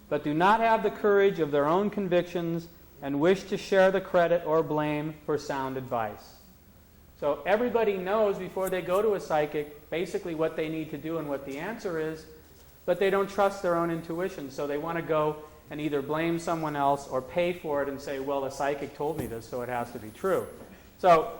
S2: but do not have the courage of their own convictions and wish to share the credit or blame for sound advice. So everybody knows before they go to a psychic basically what they need to do and what the answer is, but they don't trust their own intuition, so they want to go and either blame someone else or pay for it and say, well, a psychic told me this, so it has to be true. So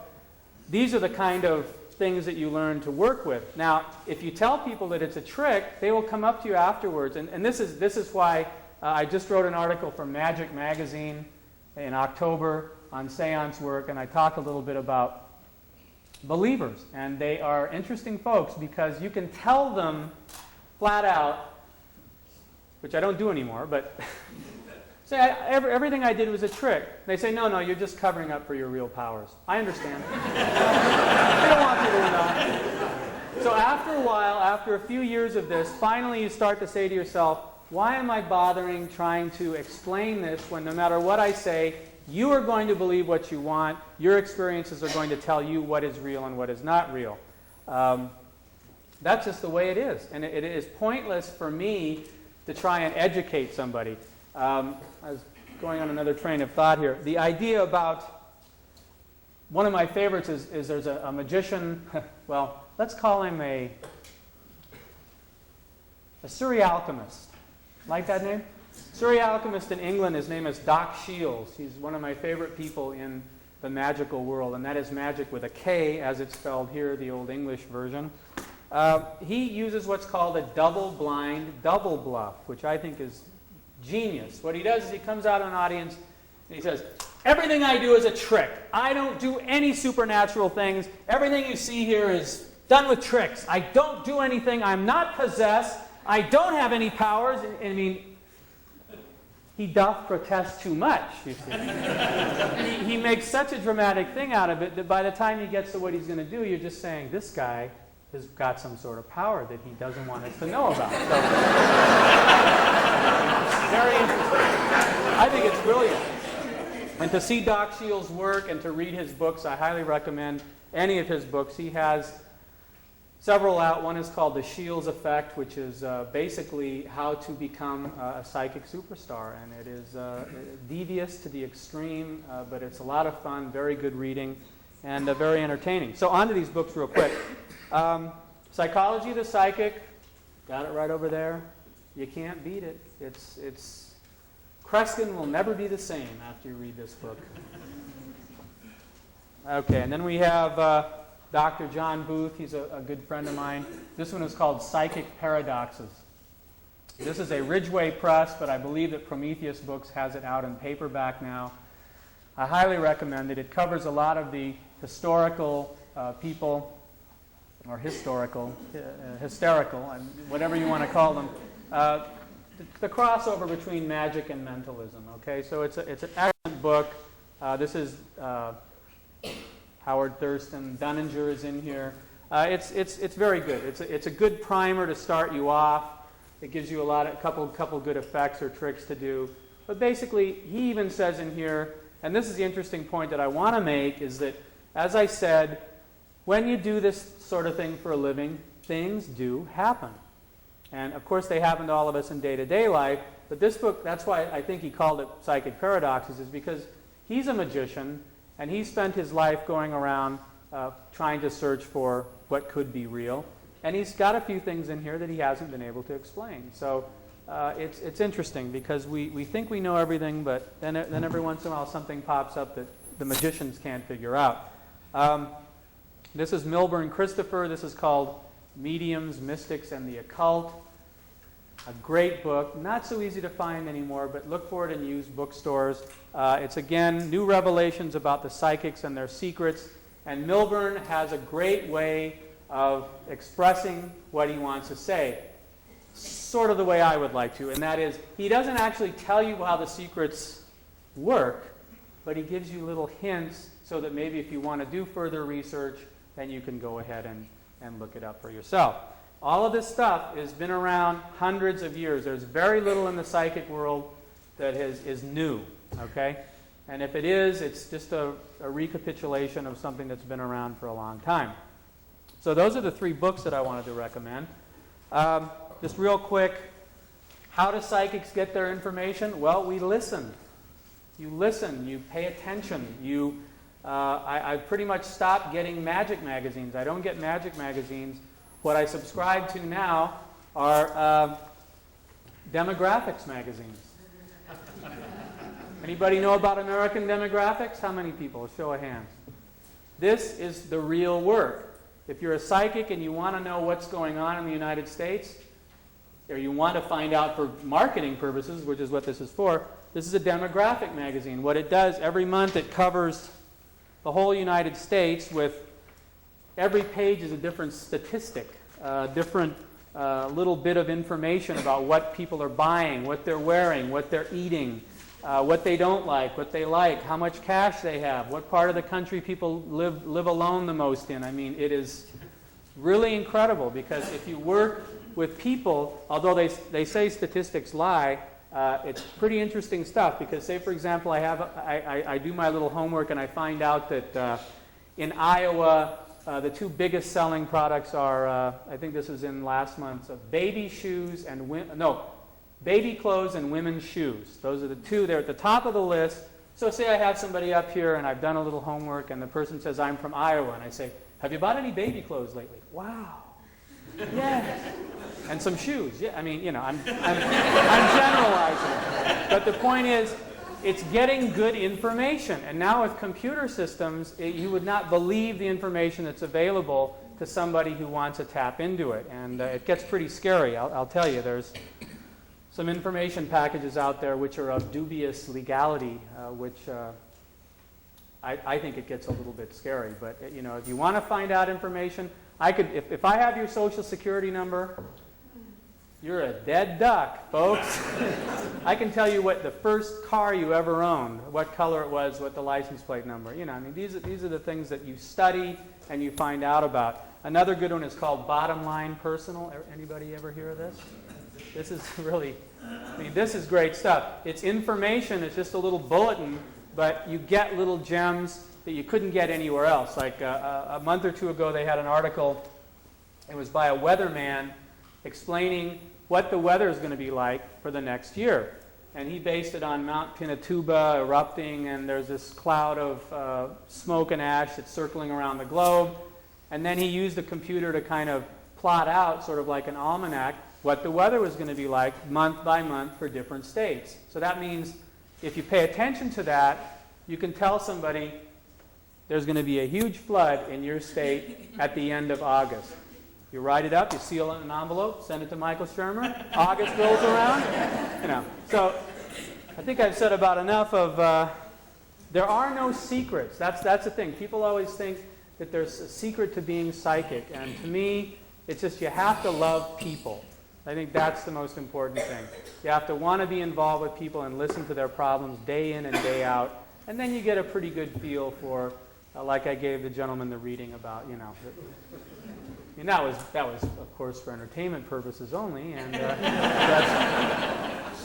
S2: these are the kind of things that you learn to work with. Now, if you tell people that it's a trick, they will come up to you afterwards, and this is why I just wrote an article for Magic Magazine in October on seance work, and I talk a little bit about believers, and they are interesting folks because you can tell them flat out, which I don't do anymore, but say everything I did was a trick. They say, no, you're just covering up for your real powers. I understand. They don't want people to know. So after a while, after a few years of this, finally you start to say to yourself, why am I bothering trying to explain this when no matter what I say, you are going to believe what you want. Your experiences are going to tell you what is real and what is not real. That's just the way it is. And it is pointless for me to try and educate somebody. I was going on another train of thought here. The idea about, one of my favorites is there's a magician, well, let's call him a Surrealchemist. Like that name? Surrealchemist in England, his name is Doc Shields. He's one of my favorite people in the magical world, and that is magic with a K, as it's spelled here, the Old English version. He uses what's called a double-blind double bluff, which I think is genius. What he does is he comes out of an audience and he says, everything I do is a trick. I don't do any supernatural things. Everything you see here is done with tricks. I don't do anything. I'm not possessed. I don't have any powers. I mean, he doth protest too much, you see. He makes such a dramatic thing out of it that by the time he gets to what he's going to do, you're just saying, this guy has got some sort of power that he doesn't want us to know about. So, very interesting. I think it's brilliant. And to see Doc Shields' work and to read his books, I highly recommend any of his books. He has several out. One is called The Shields Effect, which is basically how to become a psychic superstar. And it is devious to the extreme, but it's a lot of fun, very good reading, and very entertaining. So on to these books real quick. Psychology of the Psychic, got it right over there. You can't beat it. It's Kreskin will never be the same after you read this book. Okay, and then we have Dr. John Booth. He's a good friend of mine. This one is called Psychic Paradoxes. This is a Ridgeway press, but I believe that Prometheus Books has it out in paperback now. I highly recommend it. It covers a lot of the historical people, or hysterical, whatever you want to call them, the crossover between magic and mentalism. Okay, so it's an excellent book. This is Howard Thurston. Dunninger is in here. It's very good. It's a good primer to start you off. It gives you a couple good effects or tricks to do. But basically, he even says in here, and this is the interesting point that I want to make, is that, as I said, when you do this sort of thing for a living, things do happen. And of course they happen to all of us in day-to-day life, but this book, that's why I think he called it Psychic Paradoxes, is because he's a magician, and he spent his life going around trying to search for what could be real. And he's got a few things in here that he hasn't been able to explain. So it's interesting because we think we know everything, but then every once in a while something pops up that the magicians can't figure out. This is Milburn Christopher. This is called Mediums, Mystics, and the Occult. A great book. Not so easy to find anymore, but look for it in used bookstores. It's, again, new revelations about the psychics and their secrets. And Milburn has a great way of expressing what he wants to say. Sort of the way I would like to. And that is, he doesn't actually tell you how the secrets work, but he gives you little hints so that maybe if you want to do further research, then you can go ahead and look it up for yourself. All of this stuff has been around hundreds of years. There's very little in the psychic world that is new, okay? And if it is, it's just a recapitulation of something that's been around for a long time. So those are the 3 books that I wanted to recommend. Just real quick, how do psychics get their information? Well, we listen. You listen, you pay attention. I pretty much stopped getting magic magazines. I don't get magic magazines. What I subscribe to now are demographics magazines. Anybody know about American demographics? How many people? Show of hands. This is the real work. If you're a psychic and you want to know what's going on in the United States, or you want to find out for marketing purposes, which is what this is for, this is a demographic magazine. What it does, every month it covers the whole United States with, every page is a different statistic, different little bit of information about what people are buying, what they're wearing, what they're eating, what they don't like, what they like, how much cash they have, what part of the country people live alone the most in. I mean, it is really incredible, because if you work with people, although they say statistics lie, it's pretty interesting stuff. Because say, for example, I do my little homework and I find out that in Iowa, the 2 biggest selling products are, I think this was in last month's, baby shoes and baby clothes and women's shoes. Those are the 2. They're at the top of the list. So say I have somebody up here and I've done a little homework and the person says, I'm from Iowa. And I say, have you bought any baby clothes lately? Wow. Yes. And some shoes. Yeah, I mean, you know, I'm generalizing. But the point is, it's getting good information. And now with computer systems, you would not believe the information that's available to somebody who wants to tap into it. And it gets pretty scary. I'll tell you, there's some information packages out there which are of dubious legality, which I think it gets a little bit scary. But you know, if you want to find out information, I could, if I have your Social Security number, you're a dead duck, folks. I can tell you what the first car you ever owned, what color it was, what the license plate number. You know, I mean, these are the things that you study and you find out about. Another good one is called Bottom Line Personal. Anybody ever hear of this? This is really, I mean, this is great stuff. It's information. It's just a little bulletin, but you get little gems that you couldn't get anywhere else. Like a month or 2 ago, they had an article. It was by a weatherman explaining what the weather is going to be like for the next year. And he based it on Mount Pinatubo erupting, and there's this cloud of smoke and ash that's circling around the globe. And then he used the computer to kind of plot out, sort of like an almanac, what the weather was going to be like month by month for different states. So that means if you pay attention to that, you can tell somebody there's going to be a huge flood in your state at the end of August. You write it up, you seal it in an envelope, send it to Michael Shermer. August rolls around, you know. So I think I've said about enough of. There are no secrets. That's the thing. People always think that there's a secret to being psychic, and to me, it's just you have to love people. I think that's the most important thing. You have to want to be involved with people and listen to their problems day in and day out, and then you get a pretty good feel for, like I gave the gentleman the reading about, you know. And that was of course for entertainment purposes only, and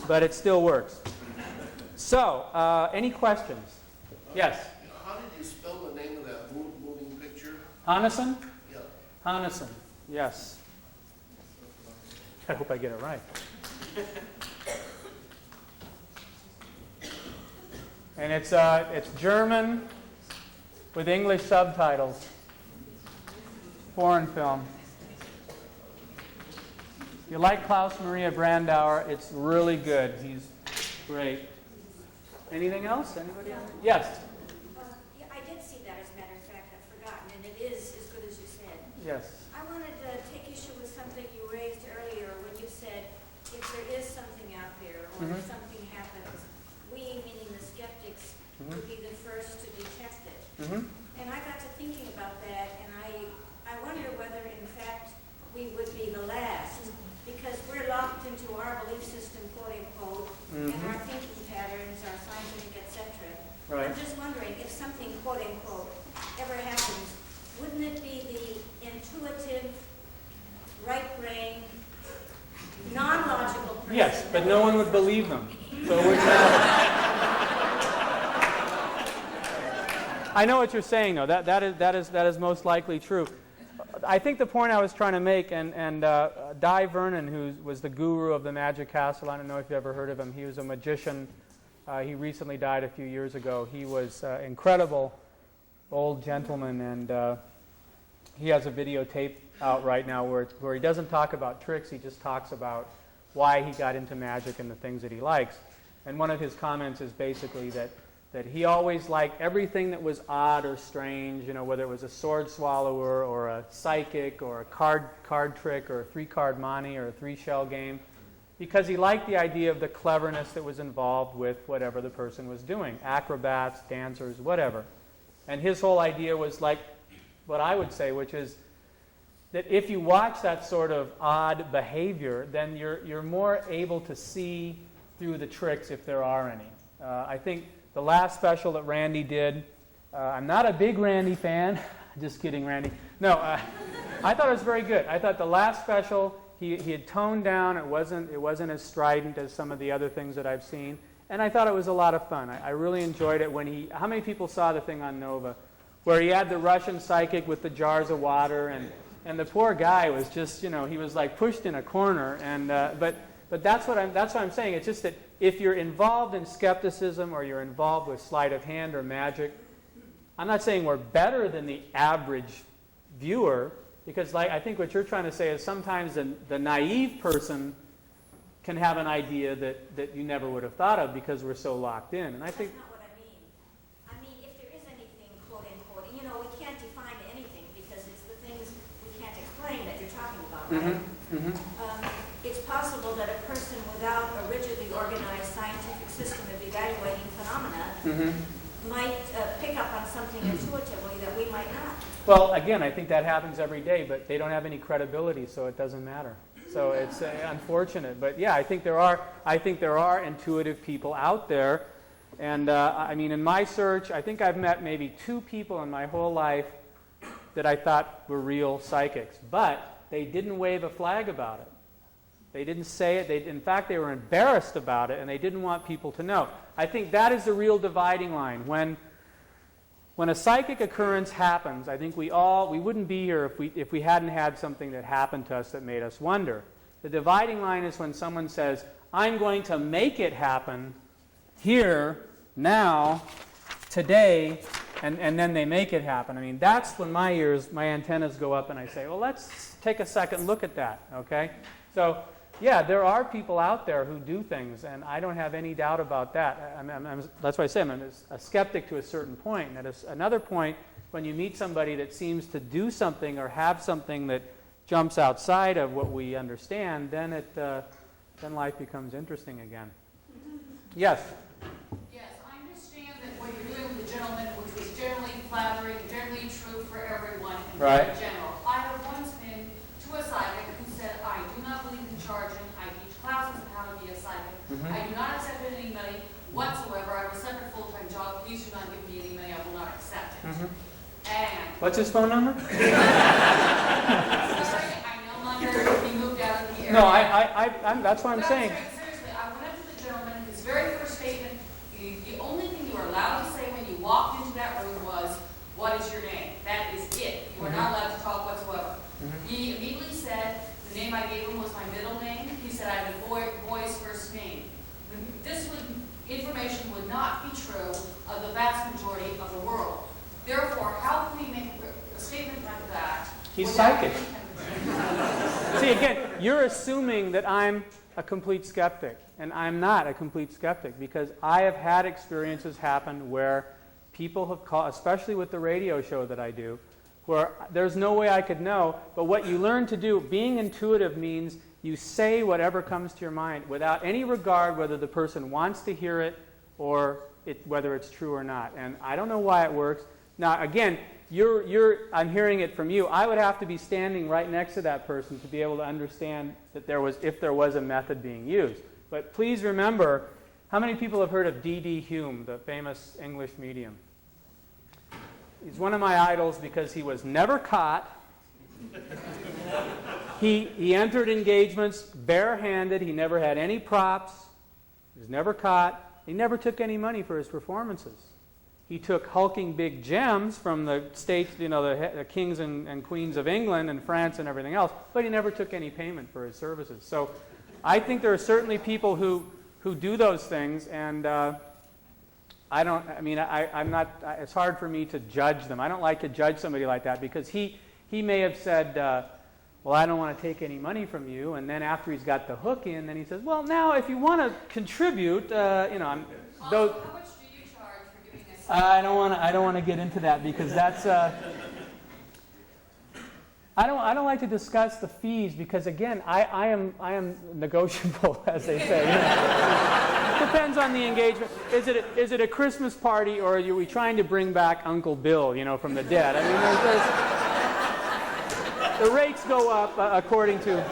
S2: but it still works. So, any questions? Yes.
S8: How did you spell the name of that moving picture?
S2: Hanason?
S8: Yeah.
S2: Hanason. Yes. I hope I get it right. And it's German with English subtitles. Foreign film. If you like Klaus Maria Brandauer, it's really good. He's great. Anything else? Anybody else? Yes.
S9: Yeah, I did see that, as a matter of fact. I've forgotten, and it is as good as you said.
S2: Yes.
S9: I wanted to take issue with something you raised earlier when you said if there is something out there or if something happens, we, meaning the skeptics, would be the first to detect it. And I got to thinking about that, and I wonder whether, in fact, we would be the last, because we're locked into our belief system, quote unquote, and our thinking patterns, our scientific, etc.
S2: Right.
S9: I'm just wondering if something, quote unquote, ever happens, wouldn't it be the intuitive, right brain, non-logical person?
S2: Yes, but no one would believe them. So it wouldn't matter. I know what you're saying, though. That is most likely true. I think the point I was trying to make, and Di Vernon, who was the guru of the Magic Castle, I don't know if you ever heard of him. He was a magician. He recently died a few years ago. He was an incredible old gentleman, and he has a videotape out right now where he doesn't talk about tricks. He just talks about why he got into magic and the things that he likes. And one of his comments is basically that he always liked everything that was odd or strange, whether it was a sword swallower or a psychic or a card trick or a 3-card monte or a 3-shell game, because he liked the idea of the cleverness that was involved with whatever the person was doing, acrobats, dancers, whatever. And his whole idea was like what I would say, which is that if you watch that sort of odd behavior, then you're more able to see through the tricks if there are any. I think the last special that Randy did, I'm not a big Randy fan. Just kidding, Randy. No, I thought it was very good. I thought the last special, he had toned down. It wasn't as strident as some of the other things that I've seen. And I thought it was a lot of fun. I really enjoyed it when how many people saw the thing on Nova, where he had the Russian psychic with the jars of water, and the poor guy was just, he was like pushed in a corner. And but that's what I'm saying. It's just that if you're involved in skepticism or you're involved with sleight of hand or magic, I'm not saying we're better than the average viewer, because I think what you're trying to say is sometimes the naive person can have an idea that you never would have thought of because we're so locked in. And I think
S9: That's not what I mean. I mean, if there is anything, quote unquote, we can't define anything because it's the things we can't explain that you're talking about, right? It's possible that a person without a rigidly organized scientific system of evaluating phenomena might pick up on something intuitively that we might not.
S2: Well, again, I think that happens every day, but they don't have any credibility, so it doesn't matter. So it's unfortunate, but yeah, I think there are intuitive people out there, and I mean, in my search, I think I've met maybe 2 people in my whole life that I thought were real psychics, but they didn't wave a flag about it. They didn't say it. In fact, they were embarrassed about it, and they didn't want people to know. I think that is the real dividing line. When a psychic occurrence happens, I think we wouldn't be here if we hadn't had something that happened to us that made us wonder. The dividing line is when someone says, I'm going to make it happen here, now, today, and then they make it happen. I mean, that's when my antennas go up and I say, well, let's take a second look at that, okay? So, yeah, there are people out there who do things, and I don't have any doubt about that. That's why I say I'm a skeptic to a certain point. And at another point, when you meet somebody that seems to do something or have something that jumps outside of what we understand, then life becomes interesting again. Yes?
S7: Yes, I understand that what you're doing with the gentleman, which was generally flattering, generally true for everyone in
S2: Right.
S7: general. I have once been to a psychic who said, I do not believe in charging. I teach classes on how to be a psychic. I do not accept any money whatsoever. I have a separate full-time job. Please do not give me any money. I will not accept it. And
S2: What's his phone number?
S7: sorry, I no longer he moved out of the area.
S2: No, that's what I'm
S7: But
S2: saying.
S7: Seriously, I went up to the gentleman, and his very first statement, the only thing you were allowed to say when you walked into that room was, what is your name? That is it. You were not allowed to talk whatsoever. He immediately said, the name I gave him was my middle name. He said I had a boy's first name. Information would not be true of the vast majority of the world. Therefore, how can we make a statement like that?
S2: He's
S7: without
S2: psychic. See, again, you're assuming that I'm a complete skeptic, and I'm not a complete skeptic, because I have had experiences happen where people have called, especially with the radio show that I do, where there's no way I could know, but what you learn to do, being intuitive means you say whatever comes to your mind without any regard whether the person wants to hear it or whether it's true or not. And I don't know why it works. Now, again, I'm hearing it from you. I would have to be standing right next to that person to be able to understand that if there was a method being used. But please remember, how many people have heard of D.D. Hume, the famous English medium? He's one of my idols because he was never caught. He entered engagements barehanded. He never had any props. He was never caught. He never took any money for his performances. He took hulking big gems from the states, the kings and queens of England and France and everything else, but he never took any payment for his services. So I think there are certainly people who do those things, and I'm not, it's hard for me to judge them. I don't like to judge somebody like that, because he may have said, well, I don't want to take any money from you, and then after he's got the hook in, then he says, well, now if you want to contribute,
S7: Also, how much do you charge for giving us?
S2: I don't want to get into that, because that's I don't like to discuss the fees, because again, I am negotiable, as they say. Depends on the engagement. Is it a Christmas party, or are we trying to bring back Uncle Bill, from the dead? I mean, the rates go up according to.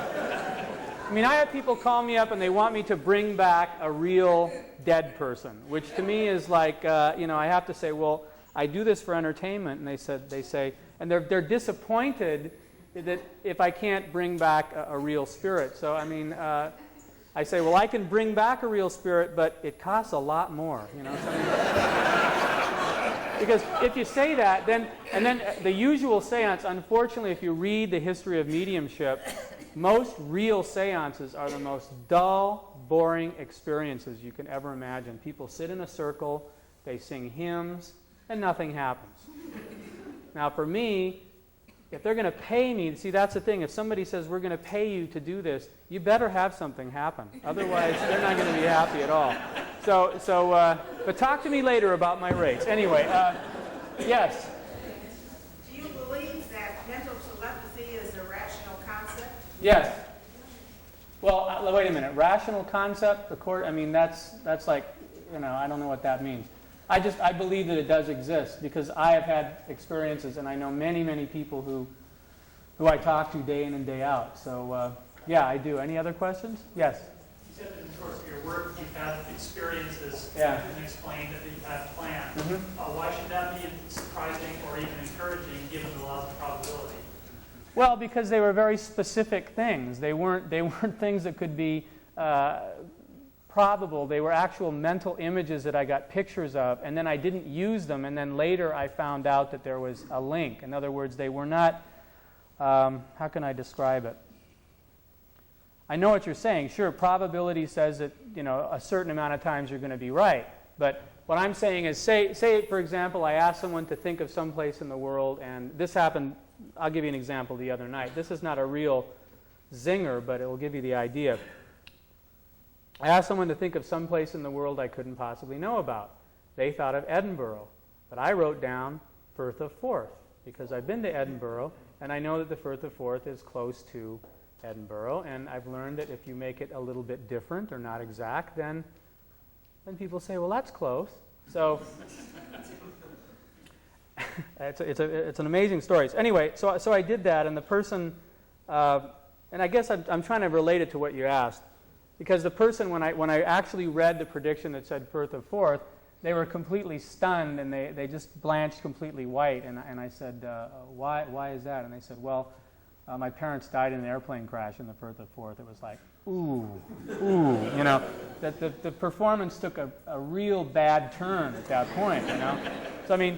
S2: I have people call me up and they want me to bring back a real dead person, which to me is like, I have to say, well, I do this for entertainment, and they say, and they're disappointed that if I can't bring back a real spirit. So I say, well, I can bring back a real spirit, but it costs a lot more, because if you say that, then the usual seance, unfortunately, if you read the history of mediumship, most real seances are the most dull, boring experiences you can ever imagine. People sit in a circle, they sing hymns, and nothing happens. Now, for me, if they're going to pay me, see, that's the thing. If somebody says, we're going to pay you to do this, you better have something happen. Otherwise, they're not going to be happy at all. But talk to me later about my rates. Anyway, yes?
S10: Do you believe that mental telepathy is a rational concept?
S2: Yes. Well, wait a minute. Rational concept? That's like, I don't know what that means. I believe that it does exist, because I have had experiences, and I know many, many people who I talk to day in and day out. So, yeah, I do. Any other questions? Yes?
S11: You said that in the course of your work you've had experiences
S2: Yeah.
S11: and explained that you've had planned.
S2: Mm-hmm.
S11: Why should that be surprising or even encouraging, given the laws of probability?
S2: Well, because they were very specific things. They weren't things that could be probable. They were actual mental images that I got pictures of, and then I didn't use them, and then later I found out that there was a link. In other words, they were not, how can I describe it? I know what you're saying. Sure, probability says that, a certain amount of times you're going to be right. But what I'm saying is, say for example, I asked someone to think of some place in the world, and this happened, I'll give you an example the other night. This is not a real zinger, but it will give you the idea. I asked someone to think of some place in the world I couldn't possibly know about. They thought of Edinburgh, but I wrote down Firth of Forth, because I've been to Edinburgh, and I know that the Firth of Forth is close to Edinburgh, and I've learned that if you make it a little bit different or not exact, then people say, well, that's close. So it's an amazing story. So anyway, so I did that, and the person, and I guess I'm trying to relate it to what you asked. Because the person, when I actually read the prediction that said Firth of Forth, they were completely stunned, and they just blanched completely white. And I said, why is that? And they said, well, my parents died in an airplane crash in the Firth of Forth. It was like, ooh, that the performance took a real bad turn at that point, So,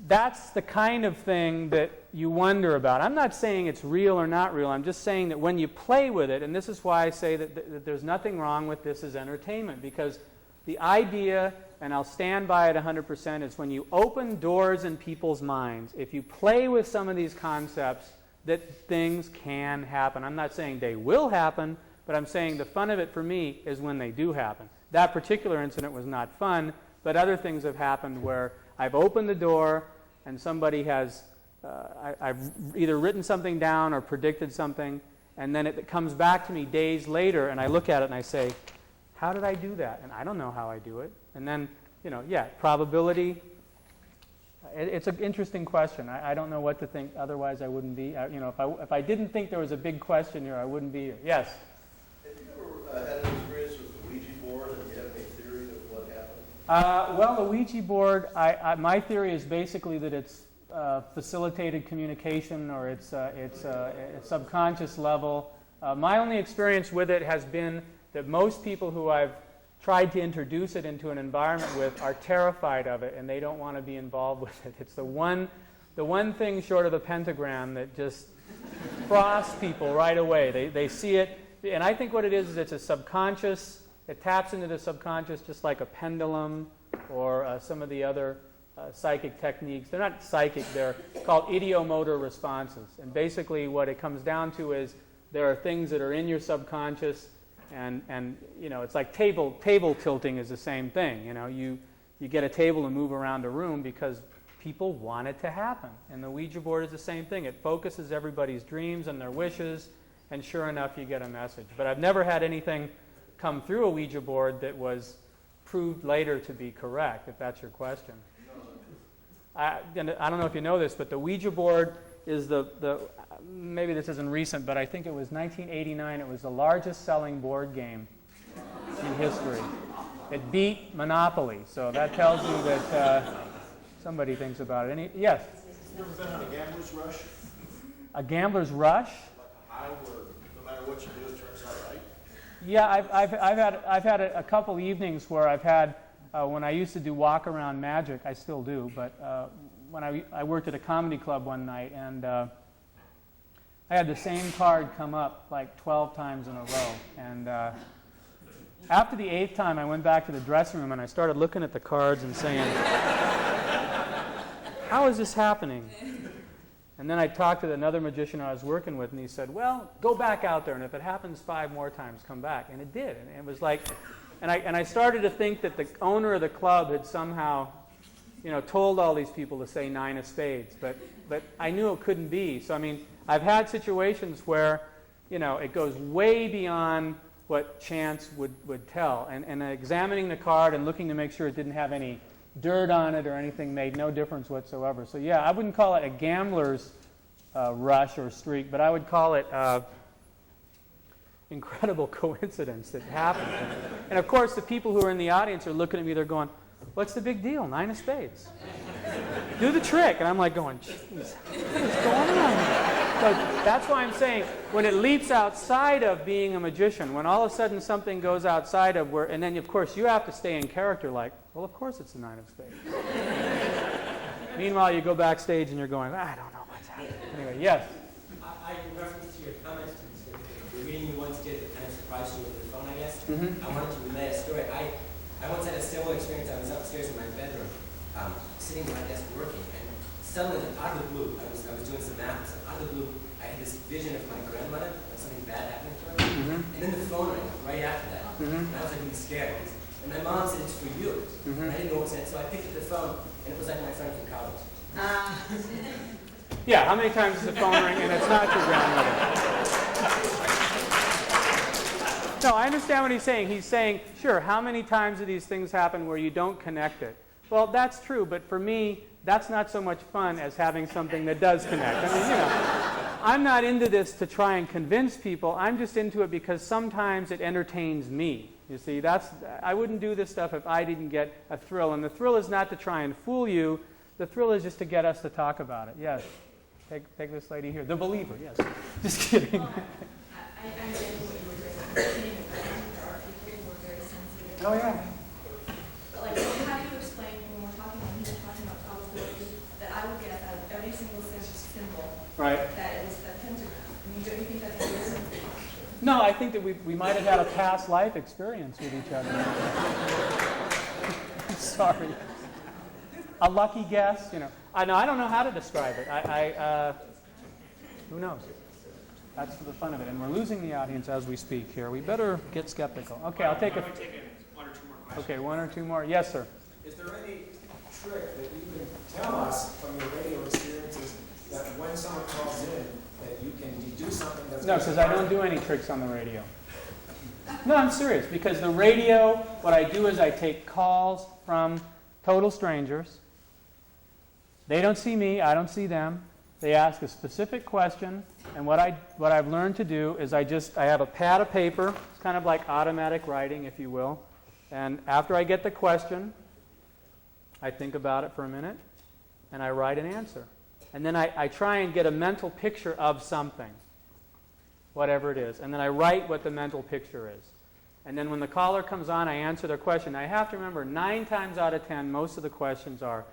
S2: that's the kind of thing that you wonder about. I'm not saying it's real or not real. I'm just saying that when you play with it, and this is why I say that there's nothing wrong with this as entertainment, because the idea, and I'll stand by it 100%, is when you open doors in people's minds, if you play with some of these concepts, that things can happen. I'm not saying they will happen, but I'm saying the fun of it for me is when they do happen. That particular incident was not fun, but other things have happened where I've opened the door, and somebody has, I've either written something down or predicted something, and then it comes back to me days later, and I look at it and I say, how did I do that? And I don't know how I do it. And then, probability, it's an interesting question. I don't know what to think, otherwise I wouldn't be, if I didn't think there was a big question here, I wouldn't be here. Yes?
S8: Have you ever had an experience with the Ouija board, and do you have any theory of what happened?
S2: Well, the Ouija board, my theory is basically that it's facilitated communication, or it's subconscious level. My only experience with it has been that most people who I've tried to introduce it into an environment with are terrified of it, and they don't want to be involved with it. It's the one thing short of the pentagram that just frosts people right away. They see it, and I think what it is it's a subconscious, it taps into the subconscious just like a pendulum or some of the other psychic techniques. They're not psychic, they're called idiomotor responses. And basically what it comes down to is there are things that are in your subconscious, and you know, it's like table tilting is the same thing. You know, you get a table and move around a room because people want it to happen. And the Ouija board is the same thing. It focuses everybody's dreams and their wishes, and sure enough, you get a message. But I've never had anything come through a Ouija board that was proved later to be correct, if that's your question. I don't know if you know this, but the Ouija board is maybe this isn't recent, but I think it was 1989. It was the largest selling board game in history. It beat Monopoly, so that tells you that somebody thinks about it. Yes?
S8: You ever been on a gambler's rush?
S2: A gambler's rush?
S8: Like a high where no matter what you do, it turns out right?
S2: Yeah, I've had a couple evenings where I've had when I used to do walk-around magic. I still do, but when I worked at a comedy club one night, and I had the same card come up like 12 times in a row. And after the 8th time, I went back to the dressing room and I started looking at the cards and saying, "How is this happening?" And then I talked to another magician I was working with, and he said, "Well, go back out there, and if it happens 5 more times, come back." And it did. And it was like, and I started to think that the owner of the club had somehow, you know, told all these people to say 9 of spades, but I knew it couldn't be. So I mean, I've had situations where, you know, it goes way beyond what chance would tell, and examining the card and looking to make sure it didn't have any dirt on it or anything made no difference whatsoever. So yeah, I wouldn't call it a gambler's rush or streak, but I would call it incredible coincidence that happened. And of course, the people who are in the audience are looking at me, they're going, "What's the big deal? 9 of spades. Do the trick." And I'm like going, "Jeez, what is going on?" So that's why I'm saying, when it leaps outside of being a magician, when all of a sudden something goes outside of where, and then of course you have to stay in character like, well, of course it's a 9 of spades. Meanwhile, you go backstage and you're going, "I don't know what's happening." Anyway, yes?
S12: I in reference to your comments, the reading you once did that kind of surprised you over the phone, I guess.
S2: Mm-hmm.
S12: I wanted to relay a story. I once had a similar experience. I was upstairs in my bedroom, sitting at my desk working, and suddenly, out of the blue, I was doing some math, and out of the blue, I had this vision of my grandmother, like something bad happening to her, and then the phone rang right after that, and I was like really scared. And my mom said, "It's for you," and I didn't know what was in it, so I picked up the phone, and it was like my friend from college.
S2: Yeah, how many times does the phone ring and it's not your grandmother? No, I understand what he's saying. He's saying, sure, how many times do these things happen where you don't connect it? Well, that's true, but for me, that's not so much fun as having something that does connect. I mean, you know, I'm not into this to try and convince people. I'm just into it because sometimes it entertains me. You see, I wouldn't do this stuff if I didn't get a thrill. And the thrill is not to try and fool you. The thrill is just to get us to talk about it. Yes. Take this lady here. The believer, yes. Just kidding.
S7: I understand what you were saying, but there are people who are very sensitive.
S2: Oh, yeah.
S7: But like, how do you explain when we're talking, when he was talking about probability, that I would get out of every single symbol
S2: Right.
S7: that it was the pentagram? I mean, don't you think that's very simple?
S2: No, I think that we might have had a past life experience with each other. I'm sorry. A lucky guess, you know. I don't know how to describe it. Who knows? That's for the fun of it. And we're losing the audience as we speak here. We better get skeptical. Okay, I'll take
S1: one or two more questions.
S2: Okay, 1 or 2 more. Yes, sir.
S13: Is there any trick that you can tell us from your radio experiences that when someone calls in, that you can do something that's...
S2: No, because I don't do any tricks on the radio. No, I'm serious. Because the radio, what I do is I take calls from total strangers. They don't see me, I don't see them. They ask a specific question, and what I've learned to do is I have a pad of paper. It's kind of like automatic writing, if you will. And after I get the question, I think about it for a minute, and I write an answer. And then I try and get a mental picture of something, whatever it is. And then I write what the mental picture is. And then when the caller comes on, I answer their question. I have to remember 9 times out of 10, most of the questions are,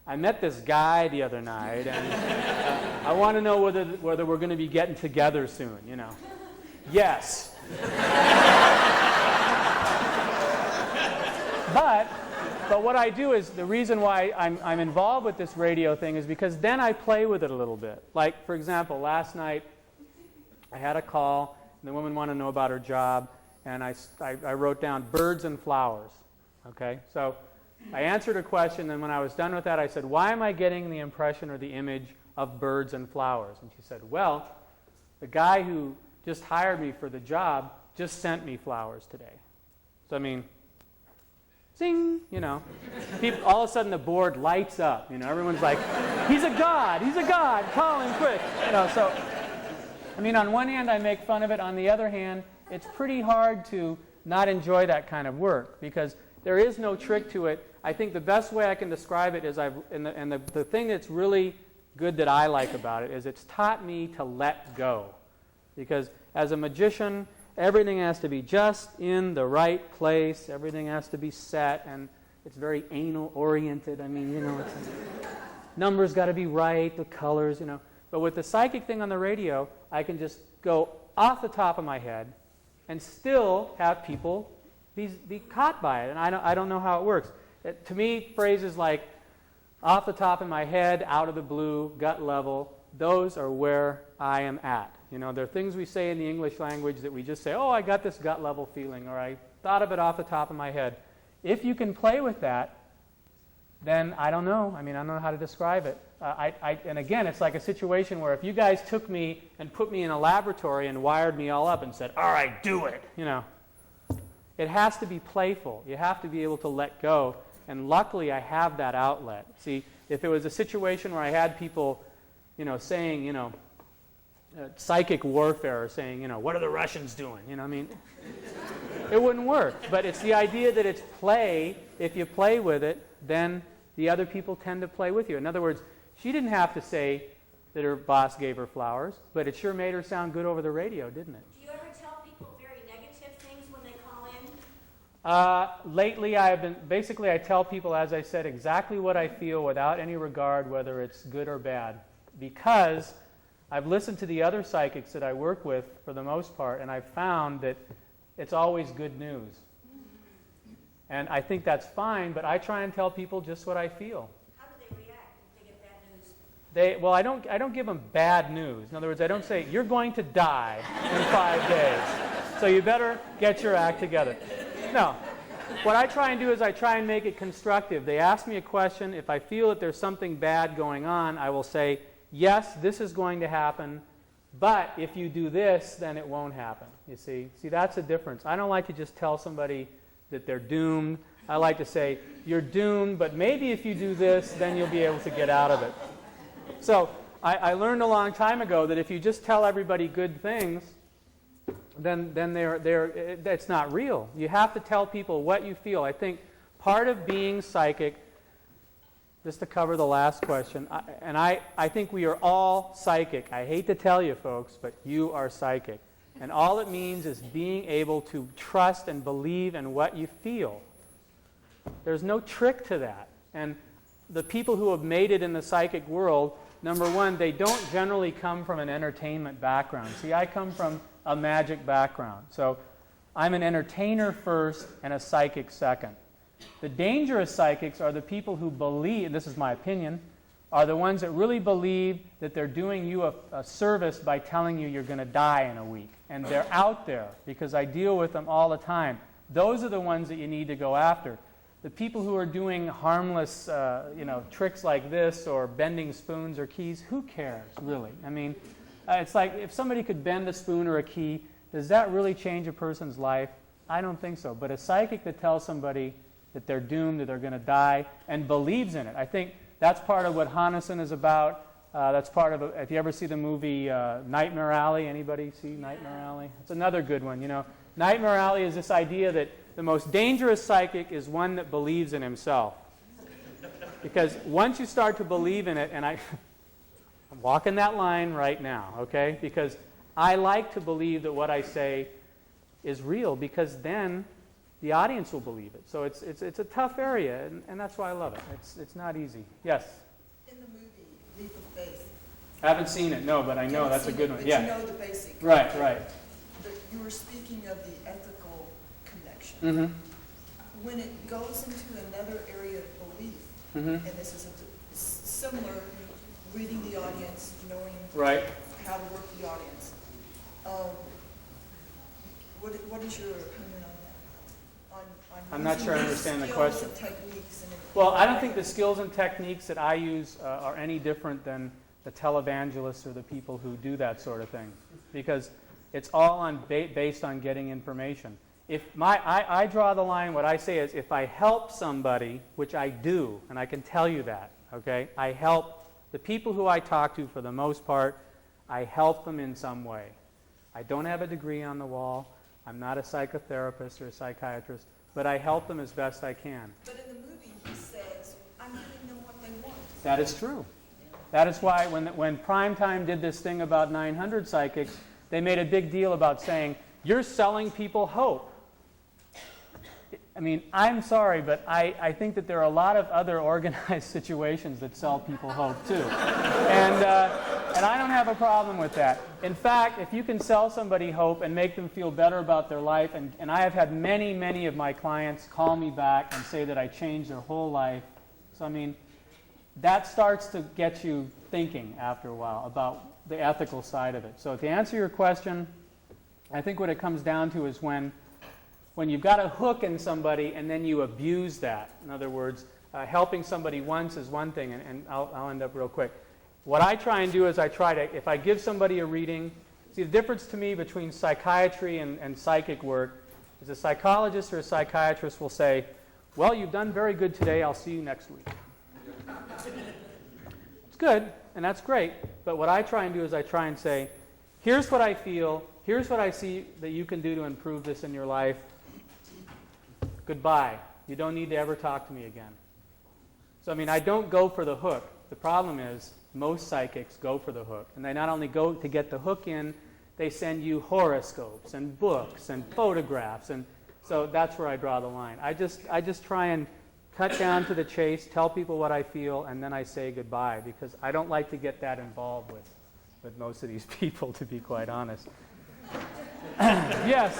S2: I met this guy the other night, and I want to know whether we're going to be getting together soon, you know. Yes. But what I do is, the reason why I'm involved with this radio thing is because then I play with it a little bit. Like, for example, last night I had a call, and the woman wanted to know about her job, and I wrote down birds and flowers. Okay? So I answered her question, and when I was done with that, I said, why am I getting the impression or the image of birds and flowers? And she said, well, the guy who just hired me for the job just sent me flowers today. So, I mean, zing, you know. People, all of a sudden the board lights up. You know, everyone's like, he's a god, call him quick. You know, so, I mean, on one hand I make fun of it. On the other hand, it's pretty hard to not enjoy that kind of work because there is no trick to it. I think the best way I can describe it is the thing that's really good that I like about it is it's taught me to let go. Because as a magician, everything has to be just in the right place. Everything has to be set, and it's very anal-oriented. I mean, you know, numbers got to be right, the colors, you know. But with the psychic thing on the radio, I can just go off the top of my head and still have people be caught by it. And I don't know how it works. To me, phrases like off the top of my head, out of the blue, gut level, those are where I am at. You know, there are things we say in the English language that we just say, oh, I got this gut level feeling, or I thought of it off the top of my head. If you can play with that, then I don't know. I mean, I don't know how to describe it. And again, it's like a situation where if you guys took me and put me in a laboratory and wired me all up and said, all right, do it, you know. It has to be playful. You have to be able to let go. And luckily, I have that outlet. See, if it was a situation where I had people, you know, saying, you know, psychic warfare, or saying, you know, what are the Russians doing? You know, I mean, it wouldn't work. But it's the idea that it's play. If you play with it, then the other people tend to play with you. In other words, she didn't have to say that her boss gave her flowers, but it sure made her sound good over the radio, didn't it?
S9: Do you ever tell people very negative things when they call in?
S2: Lately, I tell people, as I said, exactly what I feel without any regard whether it's good or bad. Because I've listened to the other psychics that I work with for the most part, and I've found that it's always good news. And I think that's fine, but I try and tell people just what I feel.
S9: How do they react if they get bad news?
S2: Well, I don't give them bad news. In other words, I don't say, you're going to die in 5 days, so you better get your act together. No. What I try and do is I try and make it constructive. They ask me a question. If I feel that there's something bad going on, I will say, yes, this is going to happen, but if you do this, then it won't happen, you see. See, that's the difference. I don't like to just tell somebody that they're doomed. I like to say, you're doomed, but maybe if you do this, then you'll be able to get out of it. So I learned a long time ago that if you just tell everybody good things, then it's not real. You have to tell people what you feel. I think part of being psychic, just to cover the last question, I think we are all psychic. I hate to tell you folks, but you are psychic. And all it means is being able to trust and believe in what you feel. There's no trick to that. And the people who have made it in the psychic world, number one, they don't generally come from an entertainment background. See, I come from a magic background. So I'm an entertainer first and a psychic second. The dangerous psychics are the people who believe, and this is my opinion, are the ones that really believe that they're doing you a service by telling you you're going to die in a week. And they're out there because I deal with them all the time. Those are the ones that you need to go after. The people who are doing harmless tricks like this or bending spoons or keys, who cares, really? I mean, it's like if somebody could bend a spoon or a key, does that really change a person's life? I don't think so. But a psychic that tells somebody that they're doomed, that they're going to die, and believes in it, I think that's part of what Hanason is about. That's part of, if you ever see the movie Nightmare Alley, anybody see Nightmare Alley? It's another good one, you know. Nightmare Alley is this idea that the most dangerous psychic is one that believes in himself. Because once you start to believe in it, and I'm walking that line right now, okay? Because I like to believe that what I say is real, because then the audience will believe it. So it's a tough area, and that's why I love it. It's not easy. Yes?
S10: In the movie, Leap of Faith.
S2: I haven't seen it, no, but I know that's a good one.
S10: But
S2: Yeah.
S10: you know the basic.
S2: Right, right.
S10: But you were speaking of the ethical connection.
S2: Mm-hmm.
S10: When it goes into another area of belief,
S2: Mm-hmm.
S10: and this is similar, reading the audience, knowing
S2: Right.
S10: how to work the audience. What is your opinion on that? On
S2: I'm not sure I
S10: using
S2: understand the
S10: skills
S2: question.
S10: and techniques and
S2: Well, I don't think the skills and techniques that I use are any different than the televangelists or the people who do that sort of thing, because it's all based on getting information. If I draw the line, what I say is, if I help somebody, which I do, and I can tell you that, okay, I help the people who I talk to, for the most part, I help them in some way. I don't have a degree on the wall. I'm not a psychotherapist or a psychiatrist, but I help them as best I can.
S10: But in the movie, he says, I'm giving them what they want.
S2: That is true. That is why when Primetime did this thing about 900 psychics, they made a big deal about saying, you're selling people hope. I mean, I'm sorry, but I think that there are a lot of other organized situations that sell people hope too. And I don't have a problem with that. In fact, if you can sell somebody hope and make them feel better about their life, and I have had many, many of my clients call me back and say that I changed their whole life. So, I mean, that starts to get you thinking after a while about the ethical side of it. So to answer your question, I think what it comes down to is when you've got a hook in somebody and then you abuse that. In other words, helping somebody once is one thing, and I'll end up real quick. What I try and do is if I give somebody a reading, see the difference to me between psychiatry and psychic work is a psychologist or a psychiatrist will say, well, you've done very good today, I'll see you next week. It's good, and that's great, but what I try and do is I try and say, here's what I feel, here's what I see that you can do to improve this in your life. Goodbye. You don't need to ever talk to me again. So, I mean, I don't go for the hook. The problem is most psychics go for the hook. And they not only go to get the hook in, they send you horoscopes and books and photographs. And so that's where I draw the line. I just try and cut down to the chase, tell people what I feel, and then I say goodbye, because I don't like to get that involved with most of these people, to be quite honest. Yes?